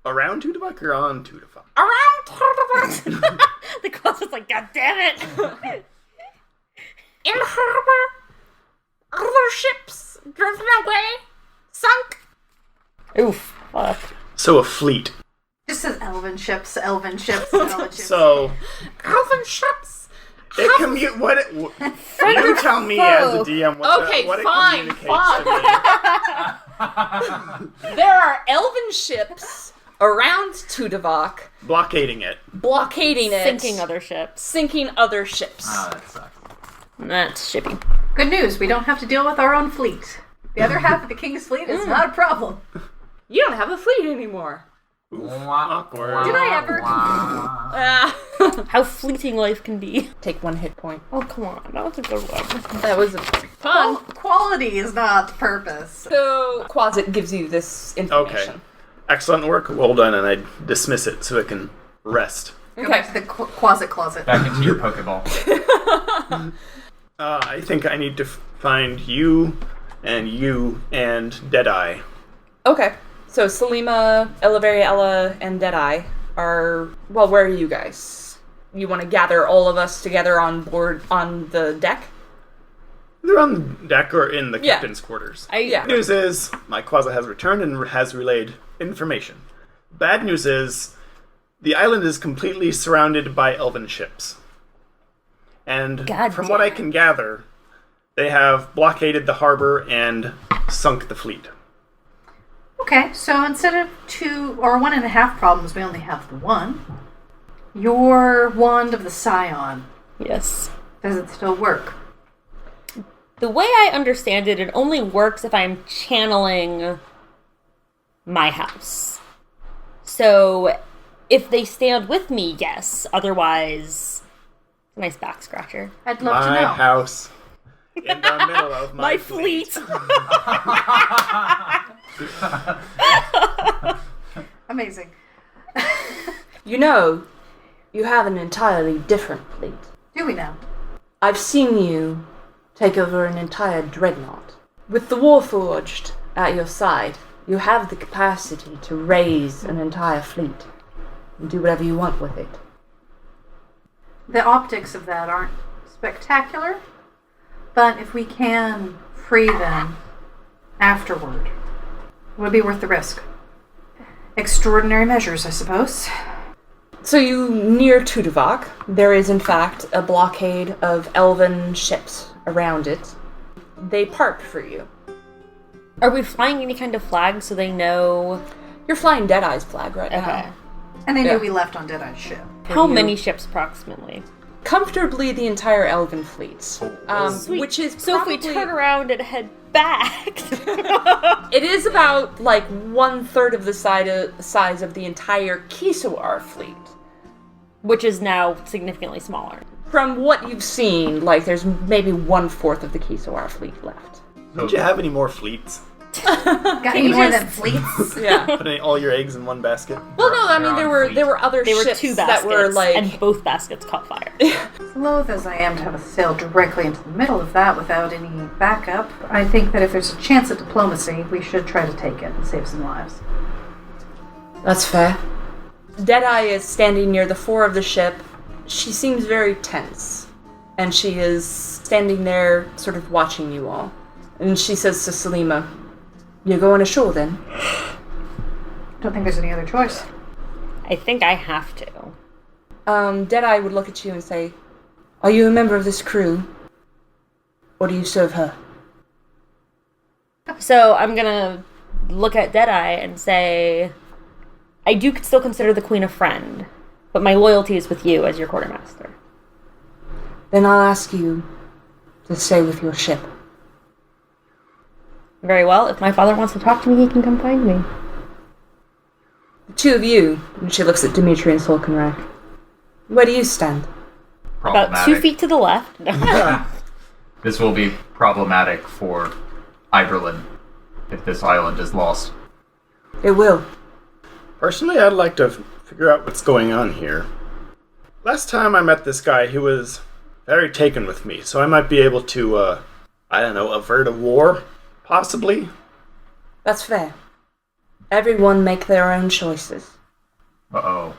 Around Tudavak or on Tudavak?
Around Tudavak.
The Quasit's like, God damn it!
In harbor. Other ships driven away. Sunk.
Oof. Fuck.
So a fleet.
Just says elven ships, elven ships, elven ships.
So
Elven ships.
it commute. You tell me as a DM what
Okay,
what
fine,
it communicates to me.
There are elven ships around Tudavak,
Blockading it.
blockading it,
Sinking other ships.
sinking other ships.
Oh, that sucks.
That's shipping.
Good news, we don't have to deal with our own fleet. The other half of the king's fleet is not a problem.
You don't have a fleet anymore.
Awkward.
Did I ever?
How fleeting life can be.
Take 1 hit point.
Oh, come on. That was a good one.
That was fun.
Quality is not purpose.
So Quasit gives you this information.
Okay. Excellent work. Well done, and I dismiss it so it can rest.
Go back to the Quasit closet.
Back into your Pokeball.
I think I need to find you and Deadeye.
Okay. So Salima, Ella, and Deadeye are... Well, where are you guys? You want to gather all of us together on board on the deck?
They're on the deck or in the
Yeah.
captain's quarters.
Yeah.
Good news is, my Quasit has returned and has relayed information. Bad news is, the island is completely surrounded by elven ships. And
God
from
damn
what I
it.
can gather, they have blockaded the harbor and sunk the fleet.
Okay, so instead of 2 or 1.5 problems, we only have the one. Your wand of the Scion,
Yes.
does it still work?
The way I understand it, it only works if I'm channeling my house. So, if they stand with me, yes. Otherwise, nice back scratcher.
I'd love to
My
know.
house in the middle of my fleet.
Amazing.
You know, you have an entirely different fleet.
Do we now?
I've seen you take over an entire dreadnought. With the Warforged at your side, you have the capacity to raise an entire fleet and do whatever you want with it.
The optics of that aren't spectacular, but if we can free them afterward, it would be worth the risk. Extraordinary measures, I suppose.
So you near Tudavak, there is in fact a blockade of elven ships around it. They part for you.
Are we flying any kind of flag so they know?
You're flying Deadeye's flag right
Okay.
now.
And they
Yeah.
knew we left on Deadeye's ship.
How
you.
many ships approximately?
Comfortably the entire elven fleet.
Sweet.
Which is
So
probably,
if we turn around and head back,
it is about like 1/3 of the size of the entire Kisawar fleet.
which is now significantly smaller.
From what you've seen, like there's maybe 1/4 of the Kisawar fleet left.
Did you have any more fleets?
Got any
you
more
just-
than fleets?
Yeah.
Put all your eggs in one basket?
Well, no, I
They're
mean
on fleet.
there were other
They were
ships
2
that
baskets,
were like
and both baskets caught fire.
Loath as I am to have a sail directly into the middle of that without any backup, I think that if there's a chance at diplomacy, we should try to take it and save some lives.
That's fair. Deadeye is standing near the fore of the ship. She seems very tense, and she is standing there, sort of watching you all. And she says to Salima, You're going ashore then?
Don't think there's any other choice.
I think I have to.
Deadeye would look at you and say, "Are you a member of this crew? Or do you serve her?"
So I'm gonna look at Deadeye and say, I do still consider the Queen a friend, but my loyalty is with you as your quartermaster.
Then I'll ask you to stay with your ship.
Very well. If my father wants to talk to me, he can come find me.
The two of you, and she looks at Dimitri and Solkinn Rai, where do you stand?
About 2 feet to the left.
This will be problematic for Iberlin if this island is lost.
It will.
Personally, I'd like to figure out what's going on here. Last time I met this guy, he was very taken with me, so I might be able to, avert a war, possibly.
That's fair. Everyone make their own choices.
Uh-oh.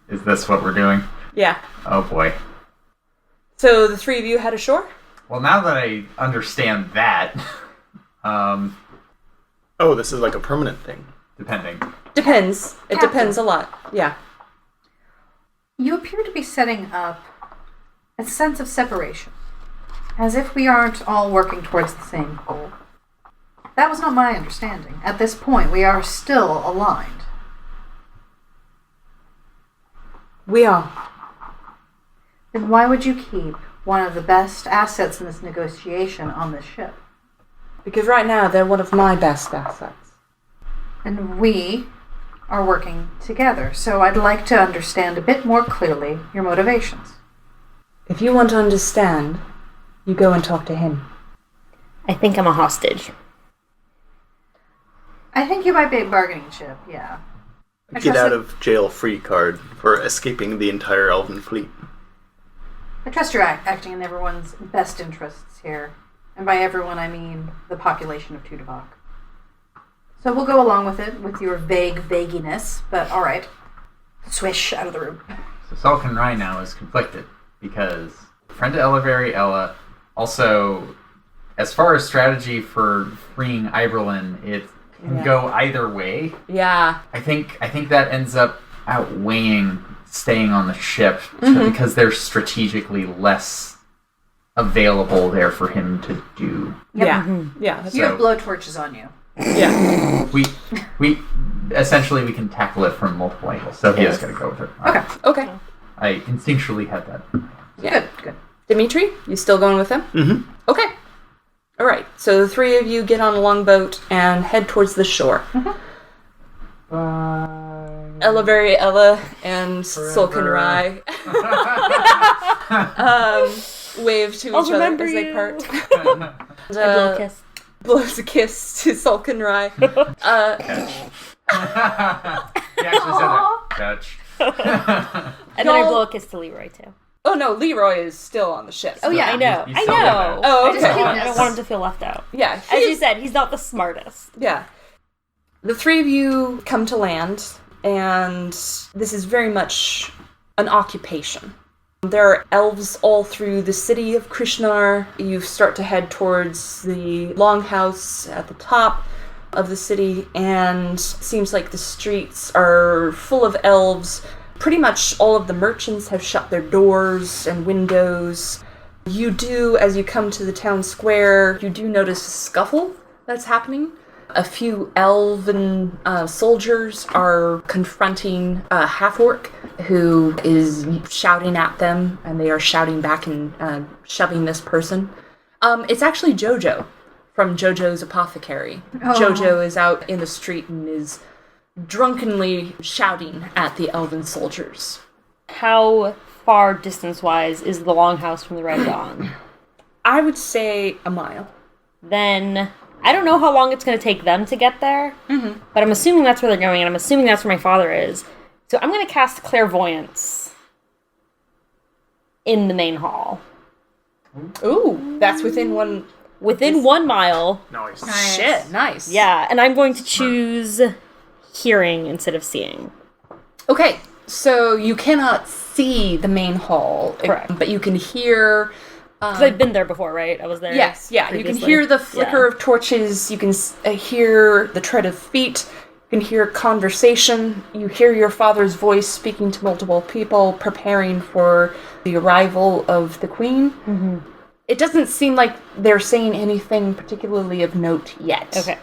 Is this what we're doing?
Yeah.
Oh boy.
So the three of you head ashore?
Well, now that I understand that,
Oh, this is like a permanent thing.
depending.
Depends. It
Captain.
depends a lot. Yeah.
You appear to be setting up a sense of separation, as if we aren't all working towards the same goal. That was not my understanding. At this point, we are still aligned.
We are.
Then why would you keep one of the best assets in this negotiation on this ship?
Because right now they're one of my best assets.
And we are working together, so I'd like to understand a bit more clearly your motivations.
If you want to understand, you go and talk to him.
I think I'm a hostage.
I think you might be a bargaining chip, yeah. I
Get
trust
out
that-
of jail free card for escaping the entire elven fleet.
I trust you're acting in everyone's best interests here. And by everyone, I mean the population of Tudavok. So we'll go along with it, with your vague vagueness, but alright. Swish out of the room.
So Solkinn Rai now is conflicted because friend to Elavery Ella. Also, as far as strategy for freeing Iberlin, it can go either way.
Yeah.
I think that ends up outweighing staying on the ship because there's strategically less available there for him to do.
Yep.
Yeah. Yeah. That's
You
So-
have blowtorches on you.
Yeah.
We essentially we can tackle it from multiple angles. So he is going to go with it.
Okay.
Okay.
I instinctually had that.
Yeah.
Good.
Dimitri, you still going with him?
Mm-hmm.
Okay. All right. So the three of you get on a longboat and head towards the shore. Ella, very Ella, and Solkinn Rai wave to
I'll
each other
remember
as they
you.
part.
I blow a kiss.
Blows a kiss to Solkinn Rai.
He actually said that. Catch.
And then I blow a kiss to Leroy, too.
Oh no, Leroy is still on the ship.
Oh, yeah, I know.
He's
I
so
know.
good.
Oh,
I just
okay.
I don't want him to feel left out.
Yeah,
As you said, he's not the smartest.
yeah. The three of you come to land, and this is very much an occupation. There are elves all through the city of Krishnar. You start to head towards the longhouse at the top of the city, and seems like the streets are full of elves. Pretty much all of the merchants have shut their doors and windows. You do, as you come to the town square, you do notice a scuffle that's happening. A few elven soldiers are confronting a half-orc who is shouting at them, and they are shouting back and shoving this person. It's actually Jojo from Jojo's Apothecary.
Oh.
Jojo is out in the street and is drunkenly shouting at the elven soldiers.
How far distance-wise is the longhouse from the Red Dawn?
I would say a mile.
Then I don't know how long it's going to take them to get there, but I'm assuming that's where they're going, and I'm assuming that's where my father is. So I'm going to cast Clairvoyance in the main hall.
Ooh, that's within one...
Within 1 mile,
Nice.
Shit, nice.
yeah, and I'm going to choose hearing instead of seeing.
Okay, so you cannot see the main hall,
Correct.
but you can hear
Because I've been there before, right? I was there.
Yes, yeah. You can
previously.
hear the flicker
Yeah.
of torches. You can hear the tread of feet. You can hear conversation. You hear your father's voice speaking to multiple people, preparing for the arrival of the queen.
Mm-hmm.
It doesn't seem like they're saying anything particularly of note yet.
Okay.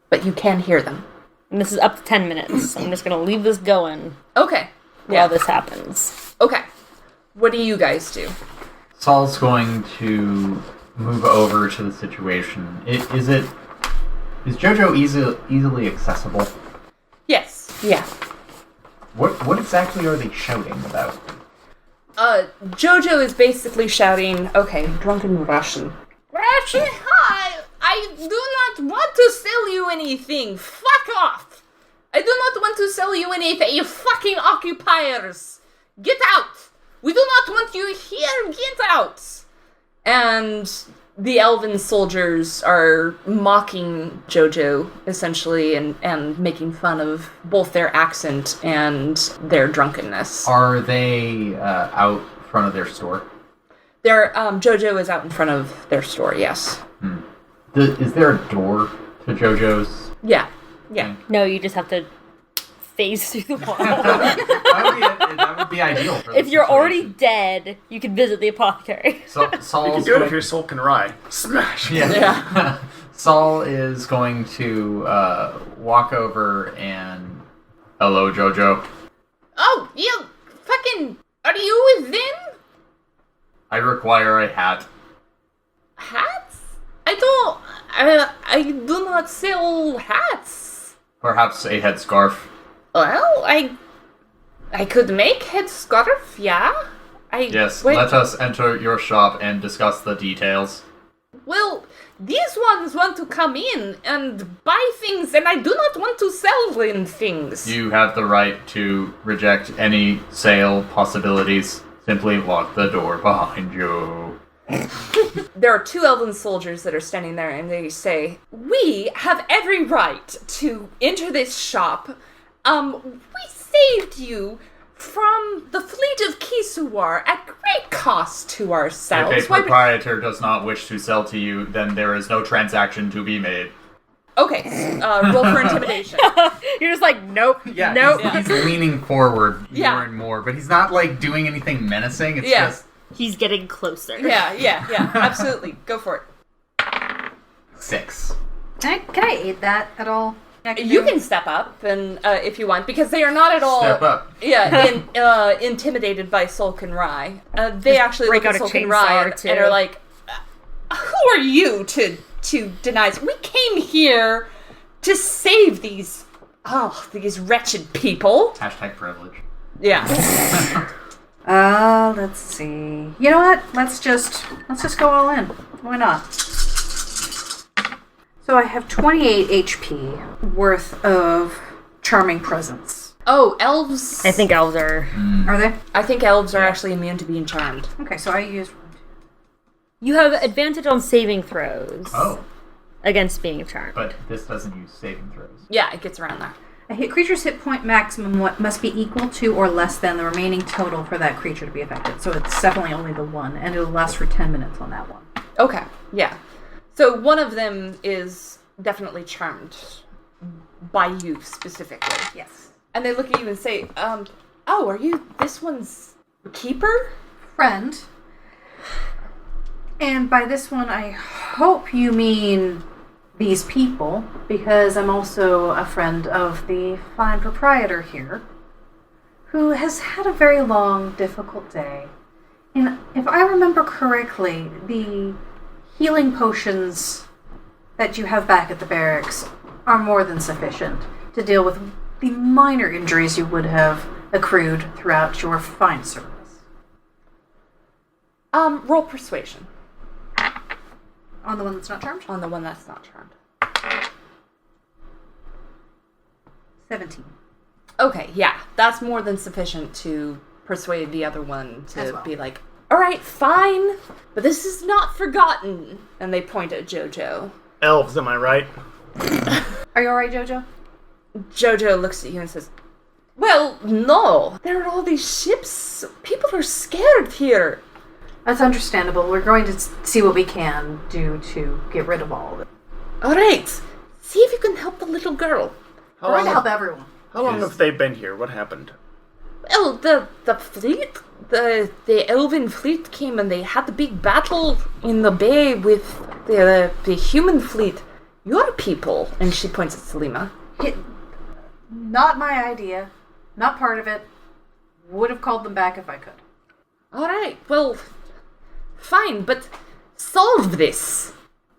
But you can hear them.
And this is up to 10 minutes. I'm just going to leave this going
Okay.
while this happens.
Okay. What do you guys do?
Saul's going to move over to the situation. Is Jojo easily accessible?
Yes. Yeah.
What exactly are they shouting about?
Jojo is basically shouting, okay, drunken Russian. Russian, hi! I do not want to sell you anything. Fuck off! I do not want to sell you anything, you fucking occupiers! Get out! We do not want you here, get out! And the elven soldiers are mocking Jojo, essentially, and making fun of both their accent and their drunkenness.
Are they out front of their store?
Jojo is out in front of their store, yes.
Is there a door to Jojo's?
Yeah. Yeah.
No, you just have to phase through the wall.
That would be ideal. For
If
this
you're already
situation.
dead, you can visit the apothecary.
So,
You can
Saul's
do it if
going-
you're Solkinn Rai. Smash!
Yeah. Saul is going to walk over and hello, Jojo.
Oh, you fucking... Are you within?
I require a hat.
Hats? I do not sell hats.
Perhaps a headscarf.
Well, I could make headscarf, yeah.
Yes,
wait,
let us enter your shop and discuss the details.
Well, these ones want to come in and buy things, and I do not want to sell them things.
You have the right to reject any sale possibilities. Simply lock the door behind you.
There are two elven soldiers that are standing there, and they say, "We have every right to enter this shop. We saved you from the fleet of Kisuar at great cost to ourselves.
If a proprietor does not wish to sell to you, then there is no transaction to be made.
Okay, roll for intimidation.
You're just like, nope,
Yeah,
nope.
he's leaning forward
Yeah.
more and more, but he's not like doing anything menacing. It's
Yeah.
just
He's getting closer.
Yeah, absolutely. Go for it.
6.
Can I aid that at all?
You can step up and if you want, because they are not at all
Step up.
intimidated by Solkinn Rai. They actually
break
look at
out a
Solkinn Rai
chainsaw or
and
two.
are like, "Who are you to deny us? We came here to save these wretched people."
Hashtag privilege.
Yeah.
Let's see. You know what? Let's just go all in. Why not? So I have 28 HP worth of charming presence.
Oh, elves.
I think elves are.
Are they?
I think elves are actually immune to being charmed.
Okay, so I used.
You have advantage on saving throws
Oh,
against being charmed.
but this doesn't use saving throws.
Yeah, it gets around there.
A creature's hit point maximum must be equal to or less than the remaining total for that creature to be affected. So it's definitely only the one, and it'll last for 10 minutes on that one.
Okay, yeah. So one of them is definitely charmed by you specifically.
Yes.
And they look at you and say, oh, are you this one's keeper?
Friend. And by this one, I hope you mean these people, because I'm also a friend of the fine proprietor here, who has had a very long, difficult day. And if I remember correctly, the healing potions that you have back at the barracks are more than sufficient to deal with the minor injuries you would have accrued throughout your fine service.
Roll persuasion
On the one that's not charmed?
on the one that's not charmed.
17.
Okay, yeah, that's more than sufficient to persuade the other one to
As well.
be like, all right, fine, but this is not forgotten. And they point at Jojo.
Elves, am I right?
Are you alright, Jojo?
Jojo looks at you and says, well, no. There are all these ships. People are scared here.
That's understandable. We're going to see what we can do to get rid of all of it.
Alright, see if you can help the little girl.
How
We're going to
long,
help everyone.
how long have they been here? What happened?
Well, the fleet, the elven fleet came and they had the big battle in the bay with the human fleet. Your people, and she points at Salima.
Not my idea. Not part of it. Would have called them back if I could.
Alright, well, fine, but solve this.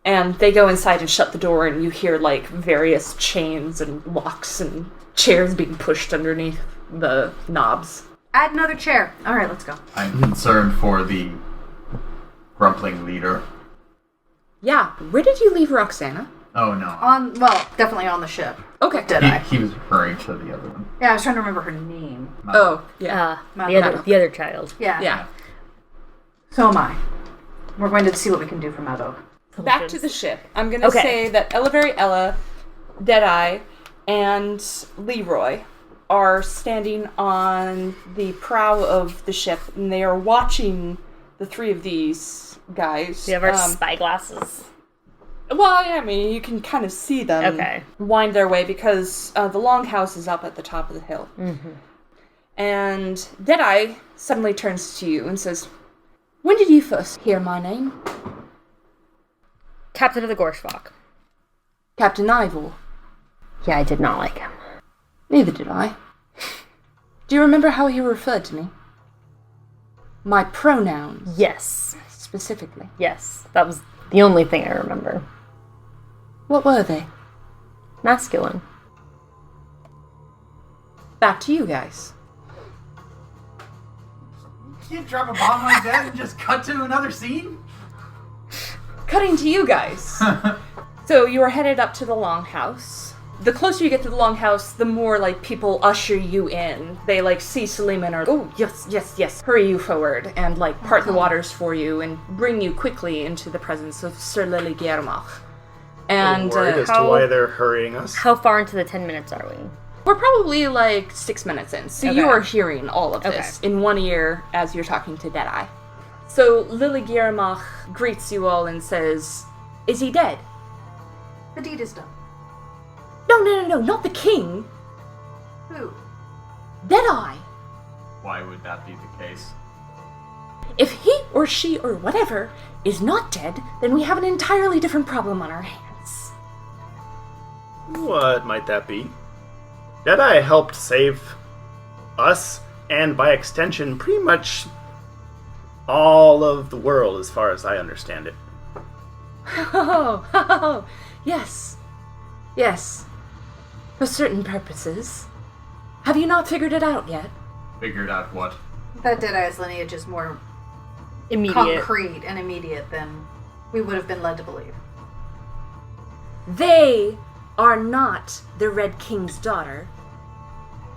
And they go inside and shut the door, and you hear, like, various chains and locks and chairs being pushed underneath the knobs.
Add another chair. Alright, let's go.
I'm concerned for the grumpling leader.
Yeah, where did you leave Roxana?
Oh no.
Definitely on the ship.
Okay.
Did I?
He was referring to the other one.
Yeah, I was trying to remember her name.
Oh, yeah.
The other child.
Yeah.
Yeah.
So am I. We're going to see what we can do for Mad Oak.
Back to the ship. I'm going to
Okay.
say that Elahimm, Ella, Deadeye, and Leroy are standing on the prow of the ship, and they are watching the three of these guys.
We have our spy glasses.
Well, I mean, you can kind of see them
Okay.
wind their way because the longhouse is up at the top of the hill. Mm-hmm. And Deadeye suddenly turns to you and says, "When did you first hear my name?"
Captain of the Gorshvok.
"Captain Ivor."
Yeah, I did not like him.
"Neither did I." "Do you remember how he referred to me?" "My pronouns."
Yes.
"Specifically."
Yes. That was the only thing I remember.
"What were they?"
Masculine.
Back to you guys.
You drop a bomb like that and just cut to another scene?
Cutting to you guys. So you are headed up to the longhouse. The closer you get to the longhouse, the more, like, people usher you in. They, like, see Salima and are, "Oh, yes, yes, yes, hurry you forward," and, like, part the waters for you and bring you quickly into the presence of Sir Lily Guillermach. And
Worried as to why they're hurrying us.
How far into the 10 minutes are we?
we're probably, like, 6 minutes in. So you
Okay.
are hearing all of this in one ear as you're talking to Deadeye. So Lily Guillermach greets you all and says, "Is he dead?"
The deed is done.
No, not the king.
Who?
Deadeye.
Why would that be the case?
If he or she or whatever is not dead, then we have an entirely different problem on our hands.
What might that be? Deadeye helped save us, and by extension, pretty much all of the world, as far as I understand it.
Oh, yes. Yes. For certain purposes. Have you not figured it out yet?
Figured out what?
That Deadeye's lineage is more
Immediate.
concrete and immediate than we would have been led to believe.
They are not the Red King's daughter.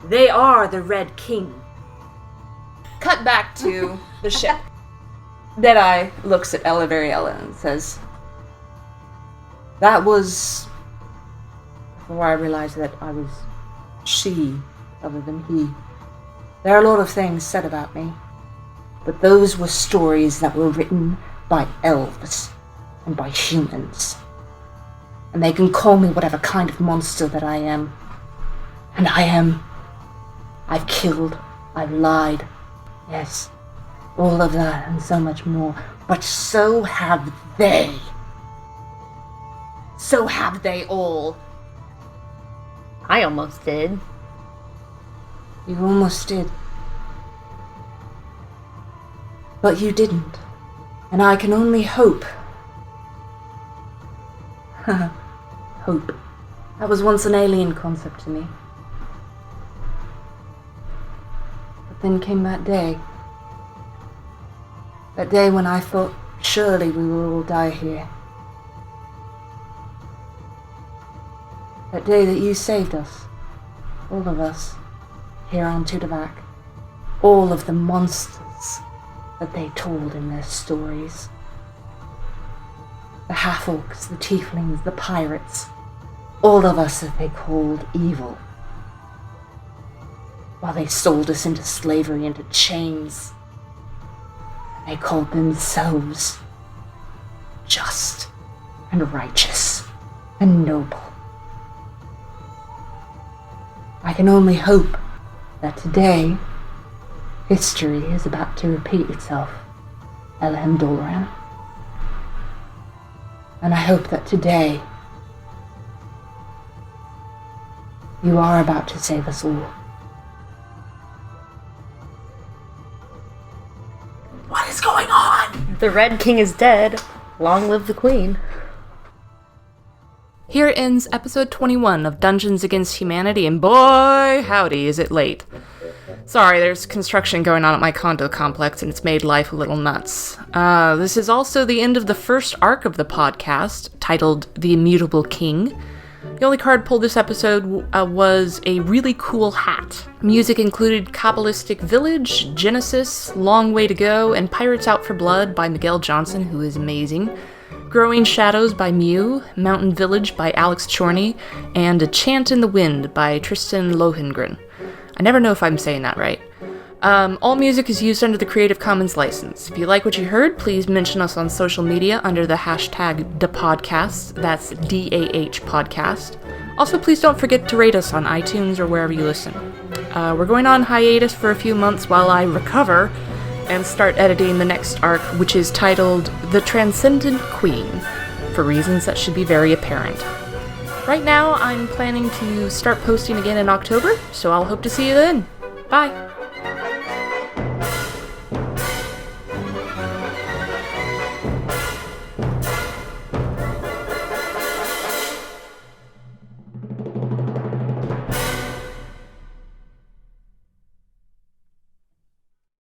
They are the Red King. Cut back to the ship. Deadeye looks at Ella and says, "That was before I realized that I was she other than he. There are a lot of things said about me, but those were stories that were written by elves and by humans. And they can call me whatever kind of monster that I am. And I am. I've killed. I've lied. Yes, all of that and so much more. But so have they. So have they all."
I almost did.
You almost did. But you didn't. And I can only hope. Hope. That was once an alien concept to me. But then came that day. That day when I thought surely we will all die here. That day that you saved us. All of us. Here on Tudavac. All of the monsters that they told in their stories. The half-orcs, the tieflings, the pirates. All of us that they called evil. While they sold us into slavery, into chains. They called themselves just and righteous and noble. I can only hope that today history is about to repeat itself, Elahimm Doloran. And I hope that today you are about to save us all. What is going on?
The Red King is dead. Long live the Queen.
Here ends episode 21 of Dungeons Against Humanity, and boy, howdy, is it late. Sorry, there's construction going on at my condo complex, and it's made life a little nuts. This is also the end of the first arc of the podcast, titled The Immutable King. The only card pulled this episode was a really cool hat. Music included Kabbalistic Village, Genesis, Long Way to Go, and Pirates Out for Blood by Miguel Johnson, who is amazing. Growing Shadows by Mew, Mountain Village by Alex Chorney, and A Chant in the Wind by Tristan Lohengrin. I never know if I'm saying that right. All music is used under the Creative Commons license. If you like what you heard, please mention us on social media under the hashtag DAHPodcast. That's DAH Podcast. Also, please don't forget to rate us on iTunes or wherever you listen. We're going on hiatus for a few months while I recover and start editing the next arc, which is titled The Transcendent Queen, for reasons that should be very apparent. Right now, I'm planning to start posting again in October, so I'll hope to see you then. Bye!